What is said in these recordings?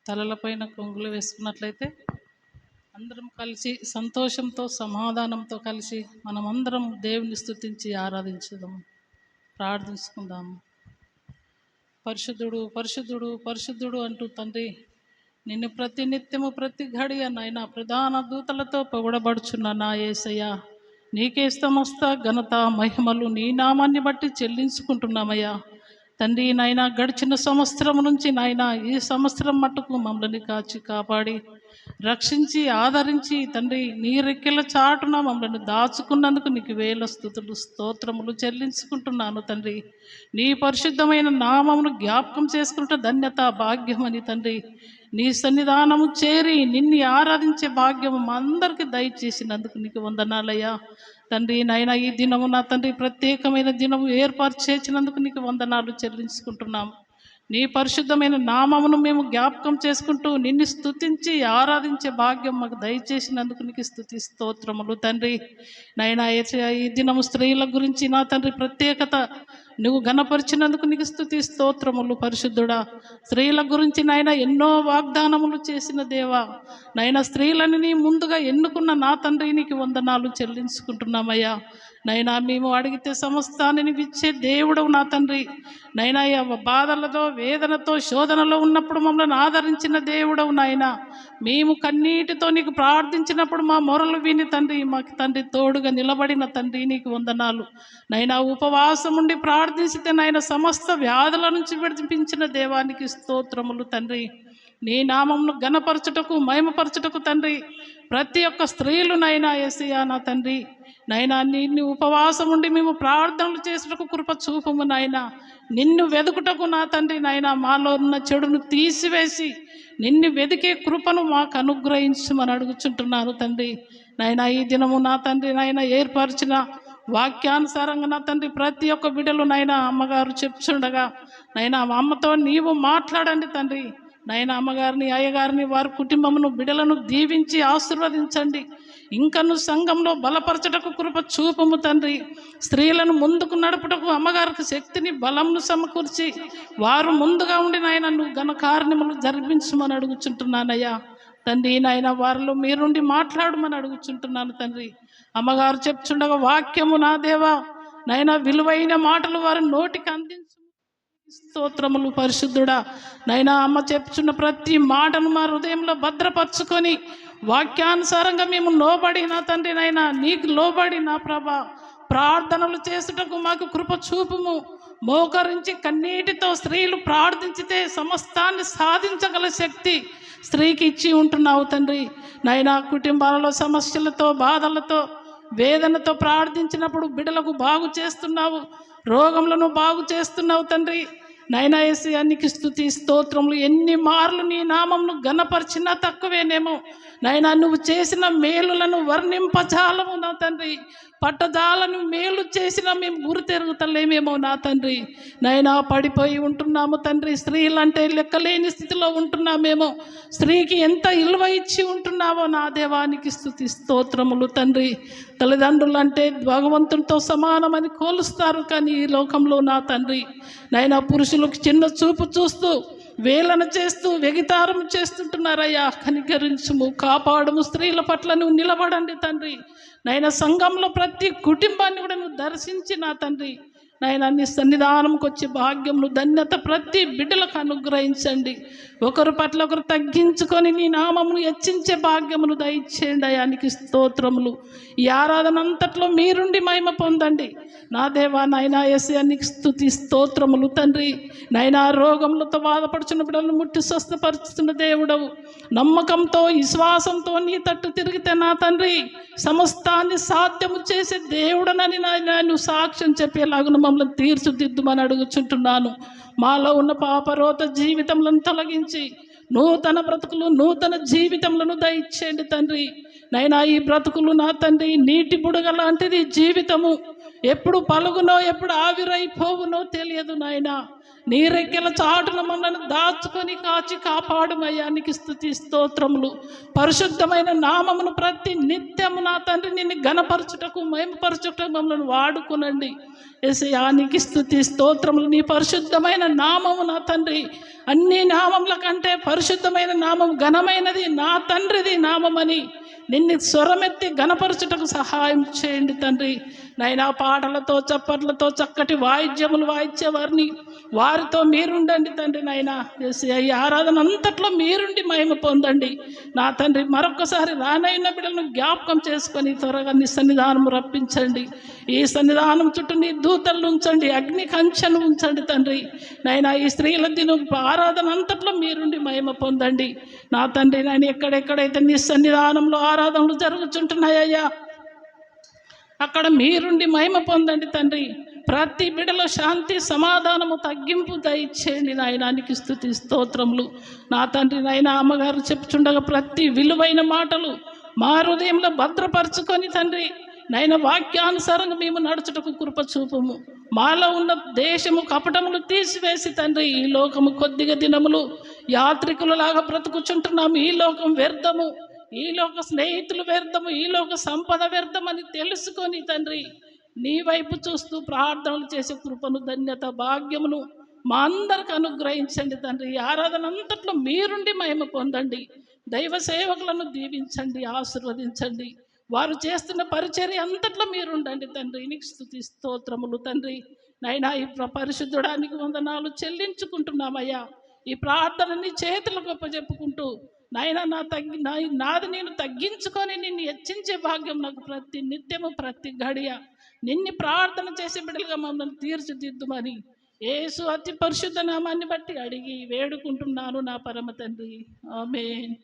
తలలపైన కొంగులు వేసుకున్నట్లయితే అందరం కలిసి సంతోషంతో సమాధానంతో కలిసి మనమందరం దేవుని స్తుతించి ఆరాధించుదాము, ప్రార్థించుకుందాము. పరిశుద్ధుడు పరిశుద్ధుడు పరిశుద్ధుడు అంటూ తండ్రి నిన్ను ప్రతి నిత్యము ప్రతి ఘడియ నాయన ప్రధాన దూతలతో పొగడబడుచున్న నా యేసయ్య, నీకే సమస్త ఘనత మహిమలు నీ నామాన్ని బట్టి చెల్లించుకుంటున్నామయ్యా. తండ్రి నాయన గడిచిన సంవత్సరం నుంచి నాయన ఈ సంవత్సరం మట్టుకు మమ్మల్ని కాచి కాపాడి రక్షించి ఆదరించి తండ్రి నీ రెక్కెల చాటున మమ్మల్ని దాచుకున్నందుకు నీకు వేల స్తుతులు స్తోత్రములు చెల్లించుకుంటున్నాను తండ్రి. నీ పరిశుద్ధమైన నామమును జ్ఞాపకం చేసుకుంటే ధన్యత భాగ్యమని తండ్రి నీ సన్నిధానము చేరి నిన్ను ఆరాధించే భాగ్యము మా అందరికీ దయచేసినందుకు నీకు వందనాలయ్యా. తండ్రి నాయన ఈ దినము నా తండ్రి ప్రత్యేకమైన దినము ఏర్పాటు చేసినందుకు నీకు వందనాలు చెల్లించుకుంటున్నాము. నీ పరిశుద్ధమైన నామమును మేము జ్ఞాపకం చేసుకుంటూ నిన్ను స్తుతించి ఆరాధించే భాగ్యం మాకు దయచేసినందుకు నీకు స్తుతి స్తోత్రములు తండ్రి. నాయన ఈ దినము స్త్రీల గురించి నా తండ్రి ప్రత్యేకత నువ్వు ఘనపరిచినందుకు నీకు స్తుతి స్తోత్రములు పరిశుద్ధుడా. స్త్రీల గురించి నాయన ఎన్నో వాగ్దానములు చేసిన దేవా, నాయన స్త్రీలని నీ ముందుగా ఎన్నుకున్న నా తండ్రి నీకు వందనాలు చెల్లించుకుంటున్నామయ్యా. నైనా మేము అడిగితే సమస్తాన్ని నీవు ఇచ్చే దేవుడవు నా తండ్రి. నైనా బాధలతో వేదనతో శోధనలో ఉన్నప్పుడు మమ్మల్ని ఆదరించిన దేవుడవు నాయన. మేము కన్నీటితో నీకు ప్రార్థించినప్పుడు మా మొరలు విని తండ్రి మాకు తండ్రి తోడుగా నిలబడిన తండ్రి నీకు వందనాలు. నైనా ఉపవాసం ఉండి ప్రార్థించితే నాయన సమస్త వ్యాధుల నుంచి విడిపించిన దేవానికి స్తోత్రములు తండ్రి. నీ నామమును ఘనపరచుటకు మహిమపరచుటకు తండ్రి ప్రతి ఒక్క స్త్రీలు నైనా యేసయ్యా నా తండ్రి నైనా నిన్ను ఉపవాసం ఉండి మేము ప్రార్థనలు చేసుటకు కృప చూపము నాయన. నిన్ను వెదుకుటకు నా తండ్రి నాయన మాలో ఉన్న చెడును తీసివేసి నిన్ను వెదికే కృపను మాకు అనుగ్రహించమని అడుగుచుంటున్నాను తండ్రి. నాయన ఈ దినము నా తండ్రి నాయన ఏర్పరిచిన వాక్యానుసారంగా నా తండ్రి ప్రతి ఒక్క బిడ్డలు నాయన అమ్మగారు చెప్తుండగా నాయన అమ్మతో నీవు మాట్లాడండి తండ్రి. నాయన అమ్మగారిని అయ్యగారిని వారి కుటుంబమును బిడ్డలను దీవించి ఆశీర్వదించండి. ఇంకను సంఘంలో బలపరచటకు కృప చూపము తండ్రి. స్త్రీలను ముందుకు నడుపుటకు అమ్మగారికి శక్తిని బలంను సమకూర్చి వారు ముందుగా ఉండి నాయన నువ్వు ఘన కార్యములు జరిపించమని అడుగుచుంటున్నానయ్యా తండ్రి. నాయన వారిలో మీరుండి మాట్లాడమని అడుగుచుంటున్నాను తండ్రి. అమ్మగారు చెప్తుండగా వాక్యము నా దేవా నాయన విలువైన మాటలు వారి నోటికి అందించు స్తోత్రములు పరిశుద్ధుడా. నైనా అమ్మ చెప్తున్న ప్రతి మాటను మా హృదయంలో భద్రపరచుకొని వాక్యానుసారంగా మేము లోబడి నా తండ్రి నైనా నీకు లోబడి నా ప్రభా ప్రార్థనలు చేసుటకు మాకు కృప చూపుము. మోకరించి కన్నీటితో స్త్రీలు ప్రార్థించితే సమస్తాన్ని సాధించగల శక్తి స్త్రీకి ఇచ్చి ఉంటున్నావు తండ్రి. నైనా కుటుంబాలలో సమస్యలతో బాధలతో వేదనతో ప్రార్థించినప్పుడు బిడ్డలకు బాగు చేస్తున్నావు, రోగములను బాగు చేస్తున్నావు తండ్రి. నైనా యేసయ్యా నీకు స్తుతి స్తోత్రములు. ఎన్ని మార్లు నీ నామమును ఘనపరిచినా తక్కువేనేమో నైనా నువ్వు చేసిన మేలులను వర్ణింపజాలము నా తండ్రి. పట్టజాలను మేలు చేసినా మేము గుర్తెరుగుతలేమేమో నా తండ్రి. నైనా పడిపోయి ఉంటున్నాము తండ్రి. స్త్రీలంటే లెక్కలేని స్థితిలో ఉంటున్నామేమో. స్త్రీకి ఎంత ఇలువ ఇచ్చి ఉంటున్నావో నా దేవానికి స్తుతి స్తోత్రములు తండ్రి. తల్లిదండ్రులు అంటే భగవంతునితో సమానమని కోలుస్తారు, కానీ ఈ లోకంలో నా తండ్రి నైనా పురుషులకు చిన్న చూపు చూస్తూ వేలన చేస్తూ వెగితారం చేస్తుంటున్నారయ్యా. కనికరించుము, కాపాడుము. స్త్రీల పట్ల నువ్వు నిలబడండి తండ్రి. నైనా సంఘంలో ప్రతి కుటుంబాన్ని కూడా నువ్వు దర్శించి నా తండ్రి నైనా నీ సన్నిధానంకి వచ్చే భాగ్యమును ధన్యత ప్రతి బిడ్డలకు అనుగ్రహించండి. ఒకరి పట్ల ఒకరు తగ్గించుకొని నీ నామమును హెచ్చించే భాగ్యమును దయచేయండి. అయానికి స్తోత్రములు. ఈ ఆరాధన అంతట్లో మీరుండి మహిమ పొందండి నా దేవా. నైనా యేసయ్యా నీకు స్తుతి స్తోత్రములు తండ్రి. నైనా రోగములతో బాధపడుచున్న బిడ్డలను ముట్టి స్వస్థపరుచుతున్న దేవుడవు. నమ్మకంతో విశ్వాసంతో నీ తట్టు తిరిగితే నా తండ్రి సమస్తాన్ని సాధ్యము చేసే దేవుడనని నాయన నువ్వు సాక్ష్యం చెప్పేలాగున మమ్మల్ని తీర్చిదిద్దుమని అడుగుచుంటున్నాను. మాలో ఉన్న పాపరోత జీవితములను తొలగించి నూతన బ్రతుకులు నూతన జీవితములను దయచేయండి తండ్రి. నైనా ఈ బ్రతుకులు నా తండ్రి నీటి బుడగ లాంటిది జీవితము. ఎప్పుడు పలుగునో ఎప్పుడు ఆవిరైపోవునో తెలియదు నాయనా. నీ రెక్కల చాటున మనల్ని దాచుకొని కాచి కాపాడుమయ్యా. నీకు స్తుతి స్తోత్రములు. పరిశుద్ధమైన నామమును ప్రతి నిత్యము నా తండ్రి నిన్ను ఘనపరచుటకు మహిమపరచుటకు మమ్మల్ని వాడుకునండి యేసయ్యా. నీకు స్తుతి స్తోత్రములు. నీ పరిశుద్ధమైన నామము నా తండ్రి అన్ని నామముల కంటే పరిశుద్ధమైన నామం ఘనమైనది నా తండ్రిది నామమని నిన్ను స్వరమెత్తి ఘనపరచుటకు సహాయం చేయండి తండ్రి. నైనా పాటలతో చప్పట్లతో చక్కటి వాయిద్యములు వాయించేవారిని వారితో మీరుండండి తండ్రి. నైనా ఈ ఆరాధన అంతట్లో మీరుండి మహిమ పొందండి నా తండ్రి. మరొకసారి రానైన బిడ్డలను జ్ఞాపకం చేసుకొని త్వరగా నీ సన్నిధానం రప్పించండి. ఈ సన్నిధానం చుట్టూ నీ దూతలను ఉంచండి, అగ్ని కంచెను ఉంచండి తండ్రి. నైనా ఈ స్త్రీల దినం ఆరాధన అంతట్లో మీరుండి మహిమ పొందండి నా తండ్రి. నేను ఎక్కడెక్కడైతే నీ సన్నిధానంలో ఆరాధనలు జరుగుతుంటున్నాయ్యా అక్కడ మీరుండి మహిమ పొందండి తండ్రి. ప్రతి బిడలో శాంతి సమాధానము తగ్గింపు దయచేయండి నాయనానికి స్తుతి స్తోత్రములు నా తండ్రి. నాయన అమ్మగారు చెప్పుచుండగా ప్రతి విలువైన మాటలు మా హృదయంలో భద్రపరచుకొని తండ్రి నైనా వాక్యానుసారంగా మేము నడుచుటకు కృప చూపము. మాలో ఉన్న దేశము కపటములు తీసివేసి తండ్రి ఈ లోకము కొద్దిగా దినములు యాత్రికులలాగా బ్రతుకుచుంటున్నాము. ఈ లోకం వ్యర్థము, ఈ లోక స్నేహితులు వ్యర్థము, ఈ లోక సంపద వ్యర్థమని తెలుసుకొని తండ్రి నీ వైపు చూస్తూ ప్రార్థనలు చేసే కృపను ధన్యత భాగ్యమును మా అందరికి అనుగ్రహించండి తండ్రి. ఈ ఆరాధన అంతట్లో మీరుండి మహిమ పొందండి. దైవ సేవకులను దీవించండి, ఆశీర్వదించండి. వారు చేస్తున్న పరిచర్య అంతట్లో మీరుండండి తండ్రి. నీకు స్తుతి స్తోత్రములు తండ్రి. నైనా ఈ పరిశుద్ధుడానికి వందనాలు చెల్లించుకుంటున్నామయ్యా. ఈ ప్రార్థనని చేతులు గొప్ప చెప్పుకుంటూ నాయన నాది నేను తగ్గించుకొని నిన్ను హెచ్చించే భాగ్యం నాకు ప్రతి నిత్యము ప్రతి గడియ నిన్ను ప్రార్థన చేసే బిడ్డలుగా మమ్మల్ని తీర్చిదిద్దుమని యేసు అతి పరిశుద్ధ నామాన్ని బట్టి అడిగి వేడుకుంటున్నాను నా పరమ తండ్రి. ఆమేన్.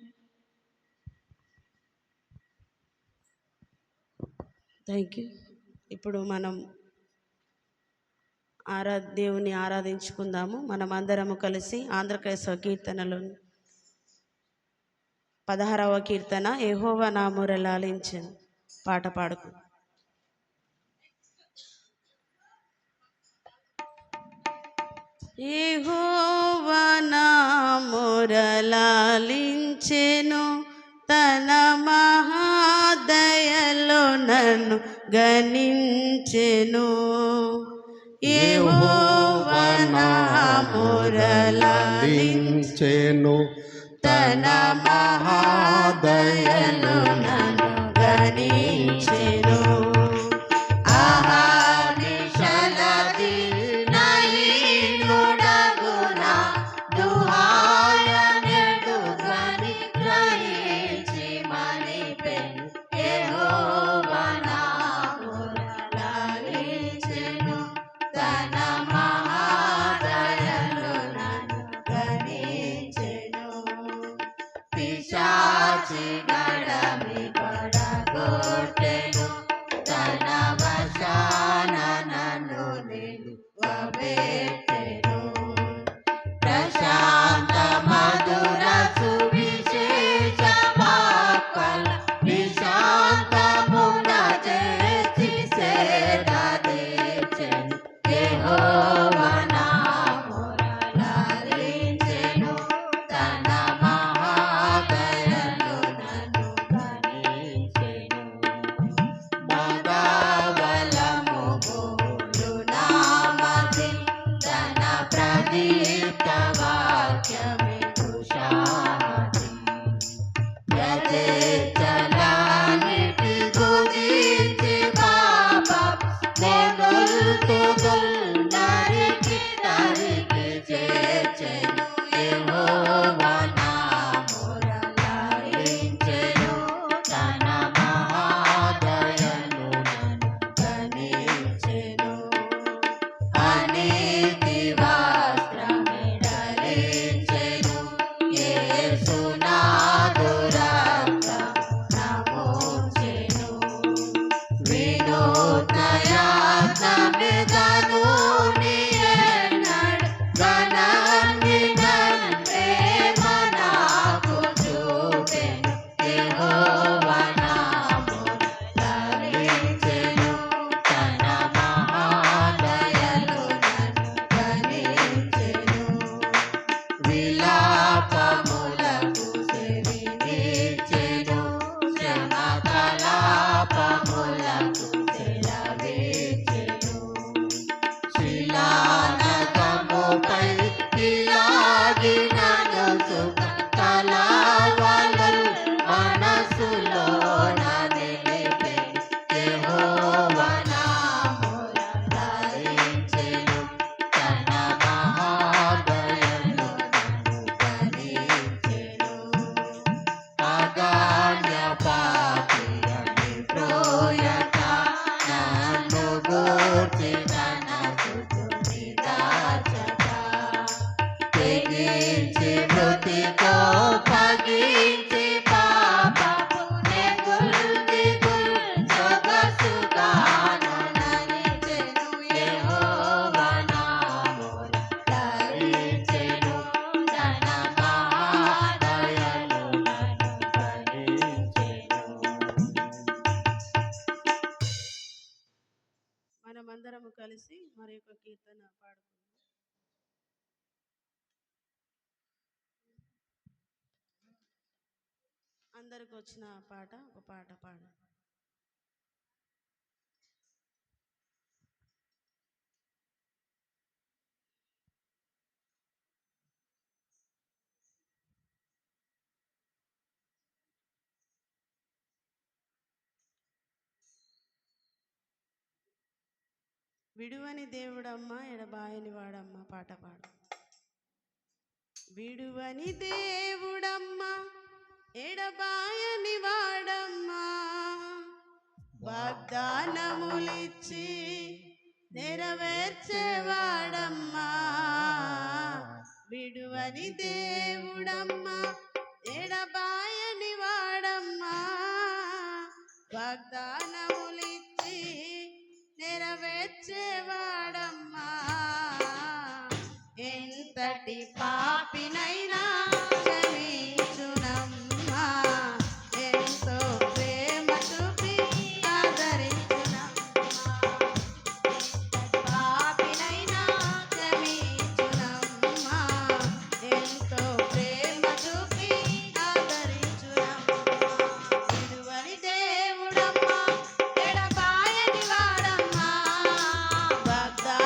Thank you. ఇప్పుడు మనం దేవుని ఆరాధించుకుందాము. మనం అందరము కలిసి ఆంధ్రక్రైస్తవ కీర్తనలో 16వ కీర్తన యెహోవా నా మొర లాలించెను పాట పాడుకు. యెహోవా నా మొర లాలించెను తన మహాదయలో నన్ను గణించెను. యెహోవా నా మొర లాలించెను తన మహాదయలో నన్ను గణించెను. కీర్తన పాడుకుందాం. అందరికి వచ్చిన పాట ఒక పాట పాడు. విడువని దేవుడమ్మ ఎడబాయని వాడమ్మ పాట పాడు. విడువని దేవుడమ్మ ఎడబాయని వాడమ్మా, వాగ్దానములిచ్చి నెరవేర్చేవాడమ్మా. విడువని దేవుడమ్మ ఎడబాయని వాడమ్మా, వాగ్దానములిచ్చి నెరవేర్చేవాడమ్మా. ఎంతటి పాపినైనా క్షమించునమ్మా, ఎంతో ప్రేమ చూపి ఆదరించునమ్మా. పాపినైనా క్షమించునమ్మా, ఎంతో ప్రేమ చూపి ఆదరించునమ్మా. విడువని దేవుడమ్మా ఎడబాయని వాడమ్మా, వాగ్దానములిచ్చి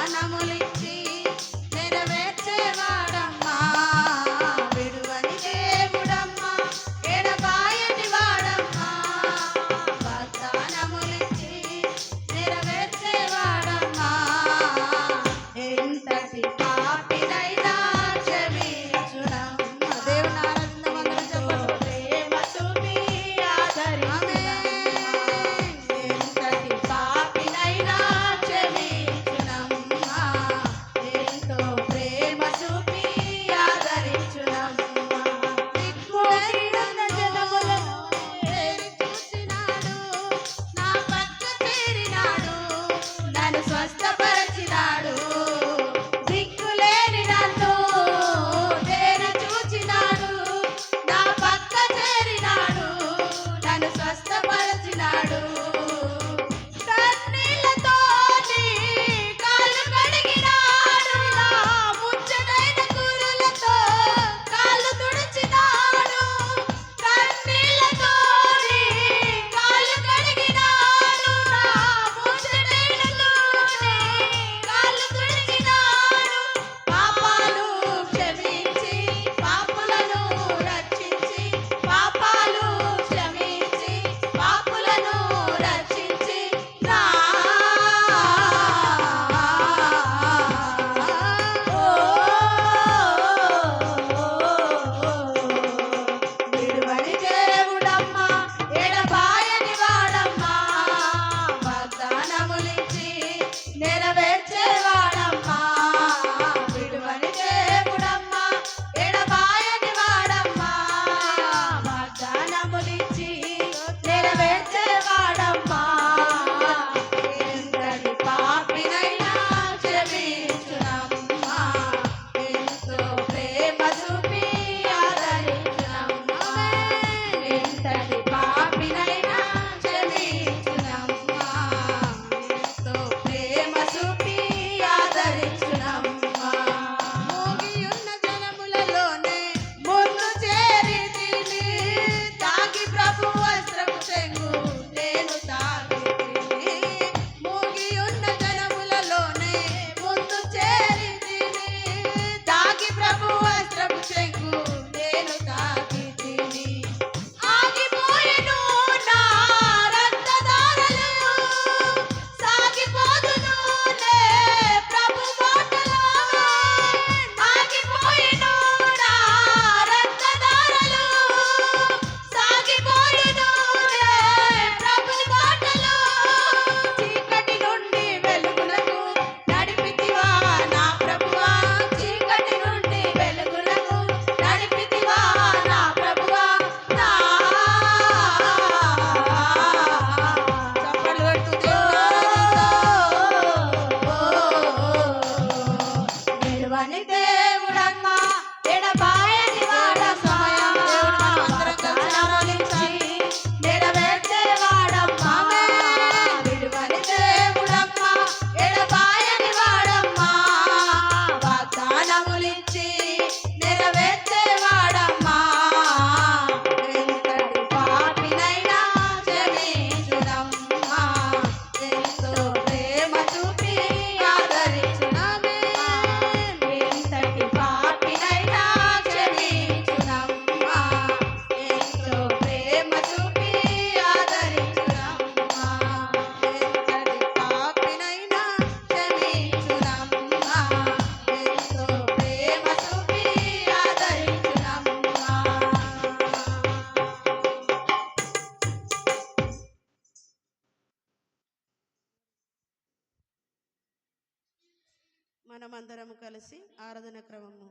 మనమందరము కలిసి ఆరాధన క్రమము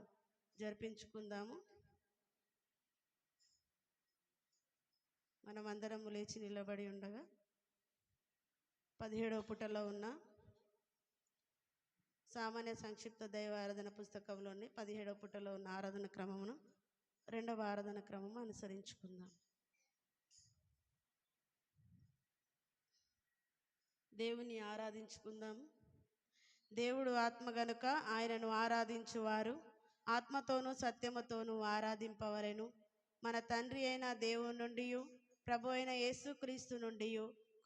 జరిపించుకుందాము. మనమందరము లేచి నిలబడి ఉండగా 17వ పుటలో ఉన్న సామాన్య సంక్షిప్త దైవ ఆరాధన పుస్తకంలోని 17వ పుటలో ఉన్న ఆరాధన క్రమమును 2వ ఆరాధన క్రమము అనుసరించుకుందాం. దేవుని ఆరాధించుకుందాం. దేవుడు ఆత్మ గనుక ఆయనను ఆరాధించువారు ఆత్మతోనూ సత్యముతోనూ ఆరాధింపవలెను. మన తండ్రి అయిన దేవుని నుండి ప్రభు అయిన యేసుక్రీస్తు నుండి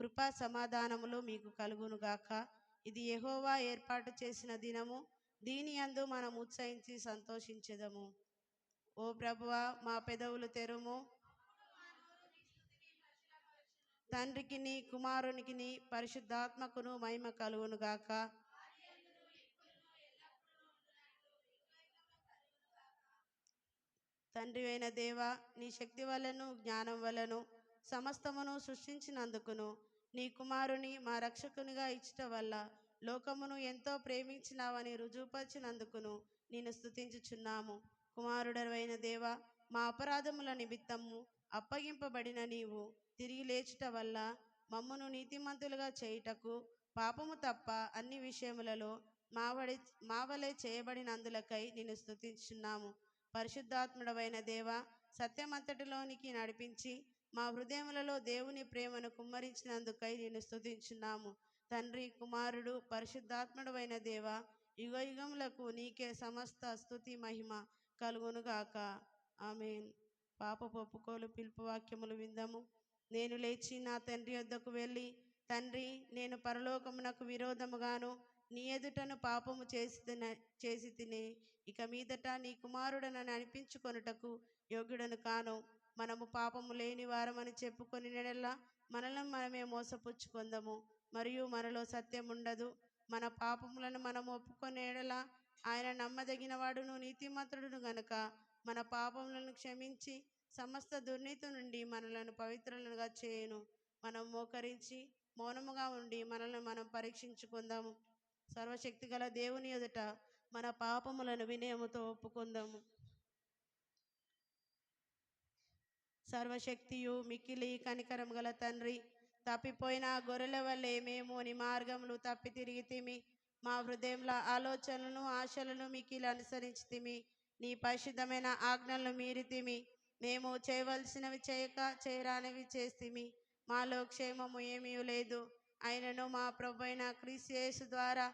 కృపా సమాధానములు మీకు కలుగునుగాక. ఇది యెహోవా ఏర్పాటు చేసిన దినము, దీని యందు మనం ఉత్సహించి సంతోషించెదము. ఓ ప్రభువా, మా పెదవులు తెరుము. తండ్రికిని కుమారునికిని పరిశుద్ధాత్మకును మహిమ కలుగునుగాక. తండ్రి అయిన దేవా, నీ శక్తి వలన జ్ఞానం వలన సమస్తమును సృష్టించినందుకును నీ కుమారుని మా రక్షకునిగా ఇచ్చట వల్ల లోకమును ఎంతో ప్రేమించినావని రుజువుపరిచినందుకును నిన్ను స్తుతించుచున్నాము. కుమారుడవైన దేవా, మా అపరాధముల నిమిత్తము అప్పగింపబడిన నీవు తిరిగి లేచుట వల్ల మమ్మను నీతిమంతులుగా చేయుటకు పాపము తప్ప అన్ని విషయములలో మావలే చేయబడినందులకై నిన్ను స్తుతించుచున్నాము. పరిశుద్ధాత్ముడవైన దేవా, సత్యమంతటిలోనికి నడిపించి మా హృదయములలో దేవుని ప్రేమను కుమ్మరించినందుకై నిన్ను స్తుతించున్నాము. తండ్రి, కుమారుడు, పరిశుద్ధాత్ముడవైన దేవా, యుగయుగములకు నీకే సమస్త స్తుతి మహిమ కలుగునుగాక. ఆమేన్. పాపపు ఒప్పుకోలు పిలుపు వాక్యములు విందము. నేను లేచి నా తండ్రి వద్దకు వెళ్ళి, తండ్రి, నేను పరలోకమునకు విరోధముగాను నీ ఎదుటను పాపము చేసి తిని ఇక మీదట నీ కుమారుడనని అనిపించుకొనుటకు యోగ్యుడను కాను. మనము పాపము లేని వారమని చెప్పుకొని నెడలా మనల్ని మనమే మోసపుచ్చుకొందము, మరియు మనలో సత్యం ఉండదు. మన పాపములను మనము ఒప్పుకొని ఎడలా ఆయన నమ్మదగిన వాడును నీతిమంతుడును గనుక మన పాపములను క్షమించి సమస్త దుర్నీతి నుండి మనలను పవిత్రులుగా చేయును. మనం మోకరించి మౌనముగా ఉండి మనల్ని మనం పరీక్షించుకుందాము. సర్వశక్తి గల దేవుని ఎదుట మన పాపములను వినయముతో ఒప్పుకుందాము. సర్వశక్తియు మిక్కిలి కనికరం గల తండ్రి, తప్పిపోయిన గొర్రెల వల్లే మేము నీ మార్గములు తప్పి తిరిగితిమి. మా హృదయంలో ఆలోచనలను ఆశలను మిక్కిలి అనుసరించితిమి. నీ పరిశుద్ధమైన ఆజ్ఞలను మీరితిమి. మేము చేయవలసినవి చేయక చేయరానివి చేస్తిమి. మాలో క్షేమము ఏమీ లేదు. అయినను మా ప్రభు అయిన క్రీస్తు యేసు ద్వారా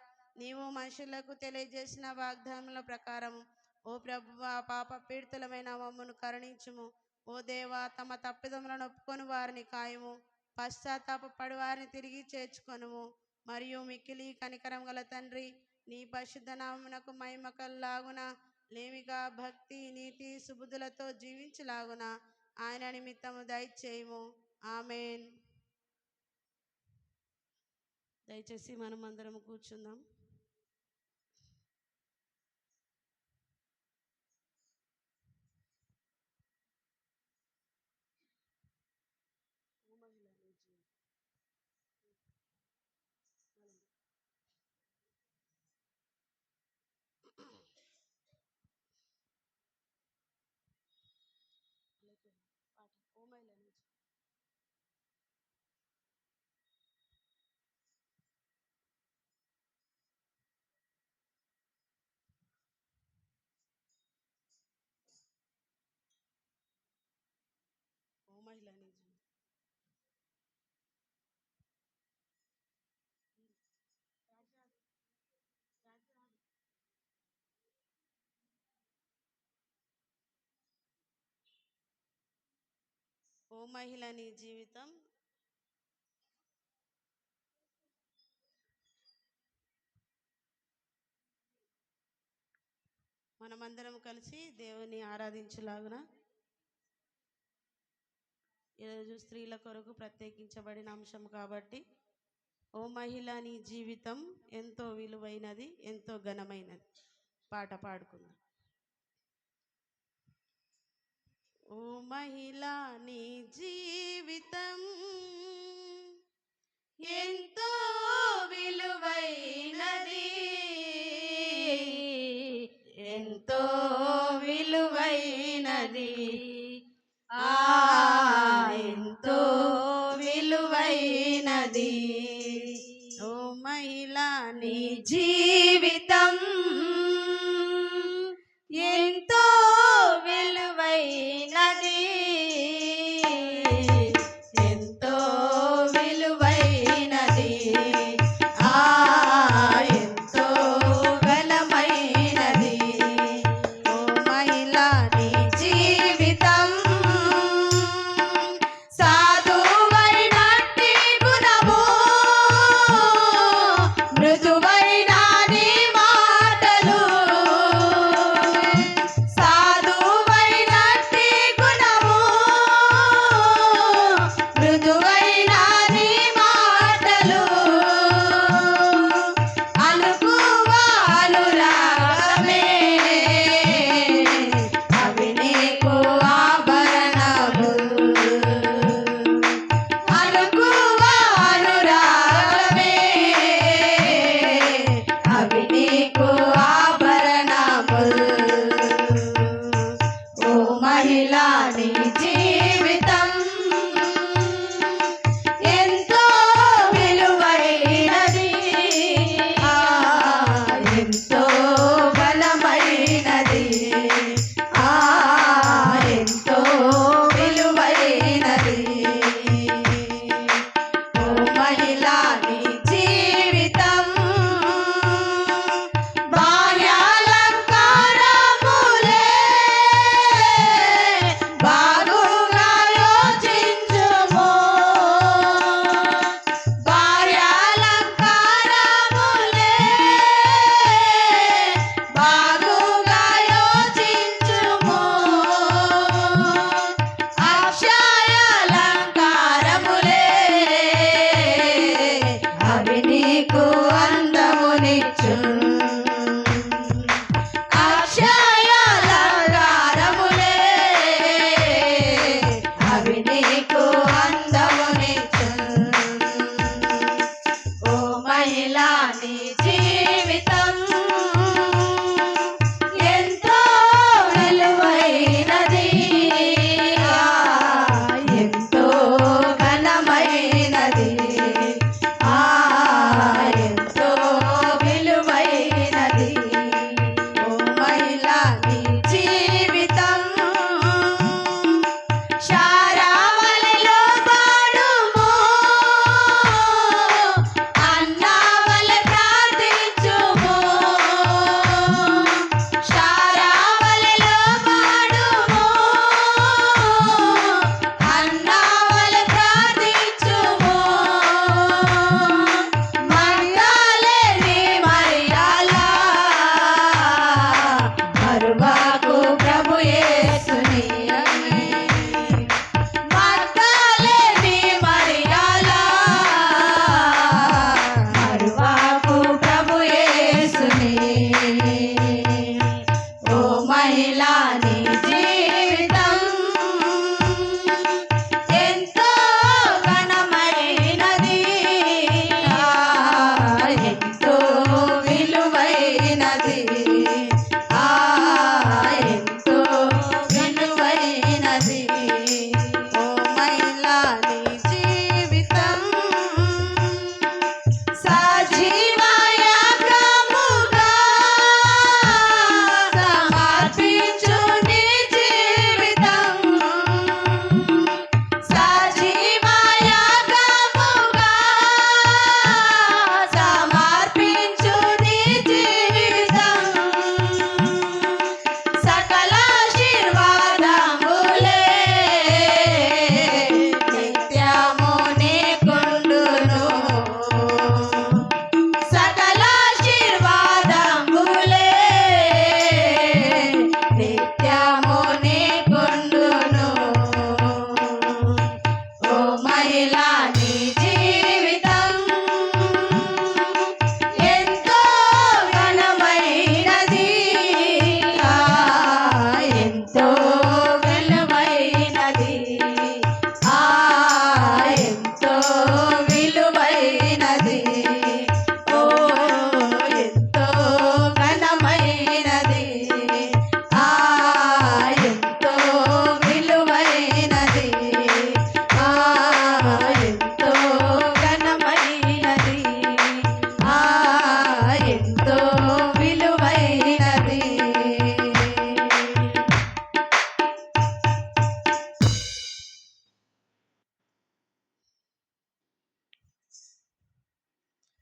నీవు మనుషులకు తెలియజేసిన వాగ్దానముల ప్రకారము ఓ ప్రభువా, పాప పీడితులమైన మమ్మను కరుణించుము. ఓ దేవా, తమ తప్పిదములను ఒప్పుకొని వారిని కాయము, పశ్చాత్తాపపడి వారిని తిరిగి చేర్చుకొనుము. మరియు మిక్కిలి కనికరం గల తండ్రి, నీ పరిశుద్ధ నామమునకు మహిమ కలుగులాగున లేమిగా భక్తి నీతి సుబుద్ధులతో జీవించలాగున ఆయన నిమిత్తము దయచేయము. ఆమేన్. దయచేసి మనం అందరం కూర్చుందాం. ఓ మహిళ నిజం. ఓ మహిళ నీ జీవితం. మనమందరం కలిసి దేవుని ఆరాధించలాగున ఈరోజు స్త్రీల కొరకు ప్రత్యేకించబడిన అంశం కాబట్టి ఓ మహిళ నీ జీవితం ఎంతో విలువైనది, ఎంతో ఘనమైనది. పాట పాడుకుందాం. ఓ మహిళ నీ జీవితం ఎంతో విలువైనది,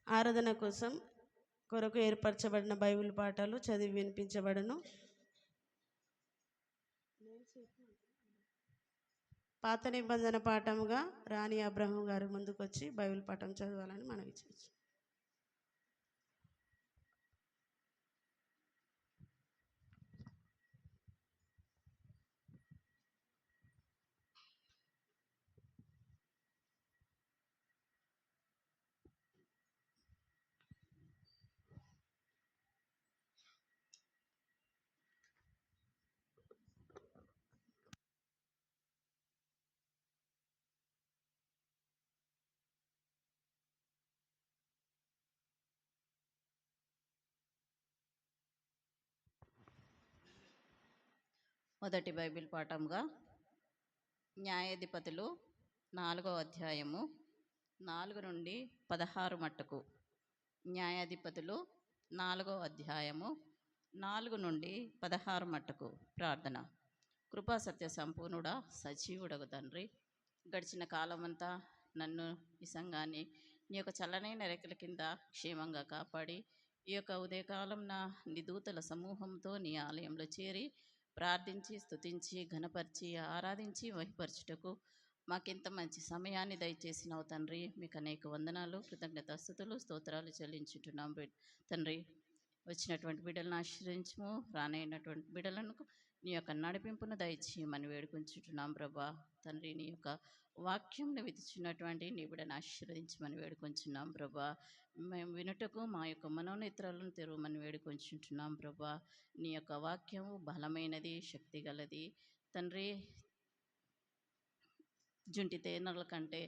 ఆరాధన కోసం కొరకు ఏర్పరచబడిన బైబిల్ పాఠాలు చదివి వినిపించబడును. పాత నిబంధన పాఠముగా రాణి అబ్రహం గారు ముందుకొచ్చి బైబిల్ పాఠం చదవాలని మనవి చేయొచ్చు. మొదటి బైబిల్ పాఠంగా న్యాయాధిపతులు 4వ అధ్యాయము 4 నుండి 16 మట్టుకు. న్యాయాధిపతులు 4వ అధ్యాయము 4 నుండి 16 మట్టుకు. ప్రార్థన. కృపా సత్య సంపూర్ణుడా, సజీవుడగు తండ్రి, గడిచిన కాలమంతా నన్ను ఈ సంఘాన్ని నీ యొక్క చల్లనైన రెక్కల కింద క్షేమంగా కాపాడి ఈ యొక్క ఉదయకాలం నా నిదూతల సమూహంతో నీ ఆలయంలో చేరి ప్రార్థించి స్తుతించి ఘనపరిచి ఆరాధించి మహిపరచుటకు మాకింత మంచి సమయాన్ని దయచేసినావు తండ్రి. మీకు అనేక వందనాలు, కృతజ్ఞతాస్తుతులు, స్తోత్రాలు చెల్లించుంటున్నాం తండ్రి. వచ్చినటువంటి బిడ్డలను ఆశ్రయించము, రానైనటువంటి బిడ్డలను నీ యొక్క నడిపింపును దయచేయమని వేడుకొంచుంటున్నాం ప్రభా. తండ్రి, నీ యొక్క వాక్యంను విధించినటువంటి నీ బిడ్డను ఆశీర్వదించమని వేడుకొంచున్నాం ప్రభా. మేము వినుటకు మా యొక్క మనోనేత్రాలను తెరవమని వేడుకొంచుంటున్నాం ప్రభా. నీ యొక్క వాక్యం బలమైనది, శక్తి గలది తండ్రి. జుంటి తేనెల కంటే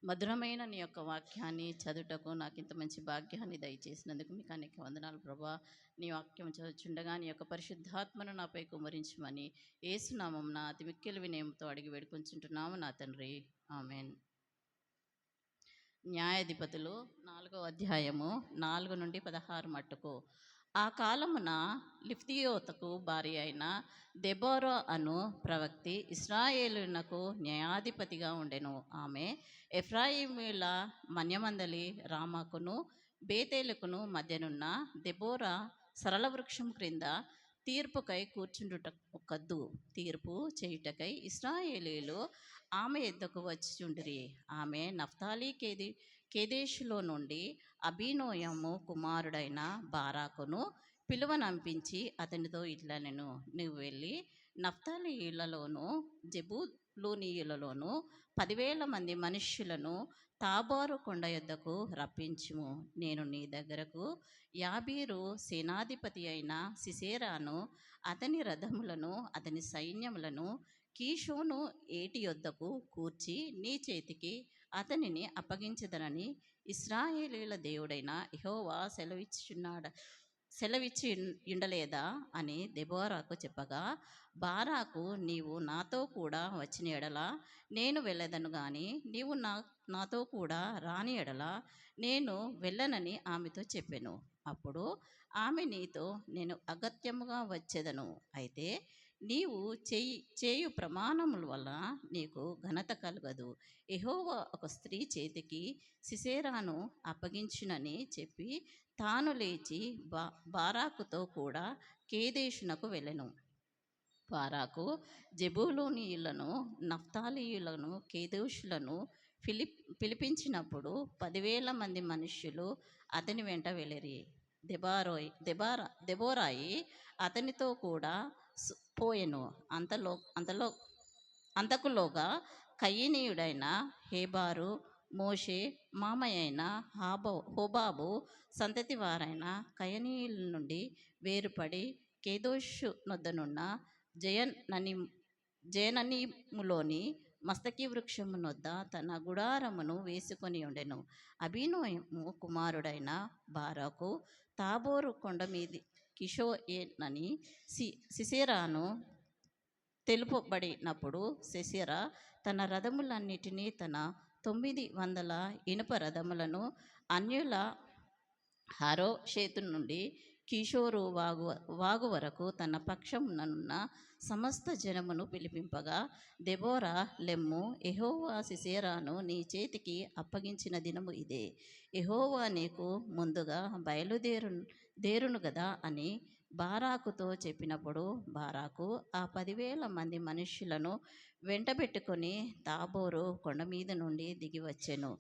మధురమైన నీ యొక్క వాక్యాన్ని చదువుటకు నాకు ఇంత మంచి భాగ్యాన్ని దయచేసినందుకు మీకు అనేక వందనాలు ప్రభా. నీ వాక్యం చదువుచుండగా నీ యొక్క పరిశుద్ధాత్మను నాపై కుమరించమని యేసునామమున అతి మిక్కిలి వినయంతో అడిగి వేడుకొంచుంటున్నాము నా తండ్రి, ఆమెన్. న్యాయాధిపతులు 4వ అధ్యాయము 4 నుండి 16 మట్టుకు. ఆ కాలమున లిఫ్తియోతకు భార్య అయిన దెబోరా అను ప్రవక్తి ఇశ్రాయేలునకు న్యాయాధిపతిగా ఉండెను. ఆమె ఎఫ్రాయిమీల మన్యమందలి రామాకును బేతేలుకును మధ్యనున్న దెబోరా సరళ వృక్షం క్రింద తీర్పుకై కూర్చుండుట కద్దు. తీర్పు చేయుటకై ఇశ్రాయేలీలు ఆమె ఎద్దకు వచ్చిచుండిరి. ఆమె నఫ్తాలి కేదేశులో నుండి అబీనోయము కుమారుడైన బారాకును పిలువనంపించి అతనితో ఇట్లనెను, నువ్వు వెళ్ళి నఫ్తాలీయులలోను జెబూలూనీయులలోను 10,000 మంది మనుష్యులను తాబోరు కొండ యొద్దకు రప్పించుము. నేను నీ దగ్గరకు యాబీరు సేనాధిపతి అయిన సిసేరాను అతని రథములను అతని సైన్యములను కీషోను ఏటి యొద్దకు కూర్చి నీ చేతికి అతనిని అప్పగించదనని ఇశ్రాయేలీల దేవుడైన యెహోవా సెలవిచ్చి ఉండలేదా అని దెబోరాకు చెప్పగా, బారాకు, నీవు నాతో కూడా వచ్చిన ఎడల నేను వెళ్ళదను గాని నీవు నాతో కూడా రాని ఎడల నేను వెళ్ళనని ఆమెతో చెప్పెను. అప్పుడు ఆమె నీతో, నేను అగత్యముగా వచ్చేదను, అయితే నీవు చేయు ప్రమాణముల వల్ల నీకు ఘనత కలగదు. యెహోవా ఒక స్త్రీ చేతికి సిసేరాను అప్పగించునని చెప్పి తాను లేచి బారాకుతో కూడా కేదేశునకు వెళ్ళెను. బారాకు జెబూలూనీయులను నఫ్తాలీయులను కేదేశులను పిలిపించినప్పుడు 10,000 మంది మనుష్యులు అతని వెంట వెళ్ళిరి. దెబోరాయి అతనితో కూడా పోయెను. అంతకులోగా కయీనీయుడైన హేబారు మోషే మామయ్యైన హోబాబు సంతతి వారైన కయనీయుల నుండి వేరుపడి కేదోషు నొద్దనున్న జయననీములోని మస్తకి వృక్షము నొద్ద తన గుడారమును వేసుకొని ఉండెను. అబీనోయము కుమారుడైన బారాకు తాబోరు కొండ మీది కిషోయేనని సిసేరాను తెలుపబడినప్పుడు సిసేరా తన రథములన్నిటినీ తన 900 ఇనుప రథములను అన్యుల హరోషేతు నుండి కిషోరు వాగు వరకు తన పక్షమునున్న సమస్త జనమును పిలిపింపగా, దెబోరా, లెమ్ము, యెహోవా సిసెరాను నీ చేతికి అప్పగించిన దినము ఇదే. యెహోవా నీకు ముందుగా బయలుదేరును గదా అని బారాకుతో చెప్పినప్పుడు, బారాకు ఆ 10,000 మంది మనుష్యులను వెంటబెట్టుకొని తాబోరు కొండ మీద నుండి దిగి వచ్చెను.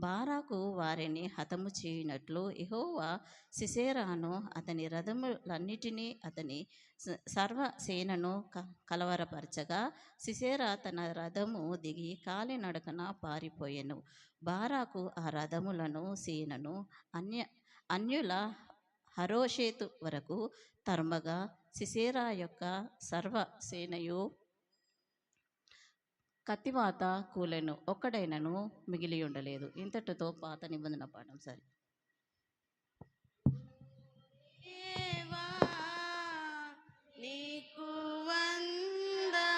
బారాకు వారిని హతము చేయునట్లు యెహోవా సిసెరాను, అతని రథములన్నిటినీ, అతని సర్వసేనను కలవరపరచగా, సిసెరా తన రథము దిగి కాలినడకన పారిపోయెను. బారాకు ఆ రథములను సేనను అన్యుల హరోషేతు వరకు తరుమగా, సిసెరా యొక్క సర్వసేనయు కత్తివాత కూలెను, ఒక్కడైనను మిగిలి ఉండలేదు. ఇంతటితో పాత నిబంధన పాఠం సరే. దేవా నీకు వందనములు.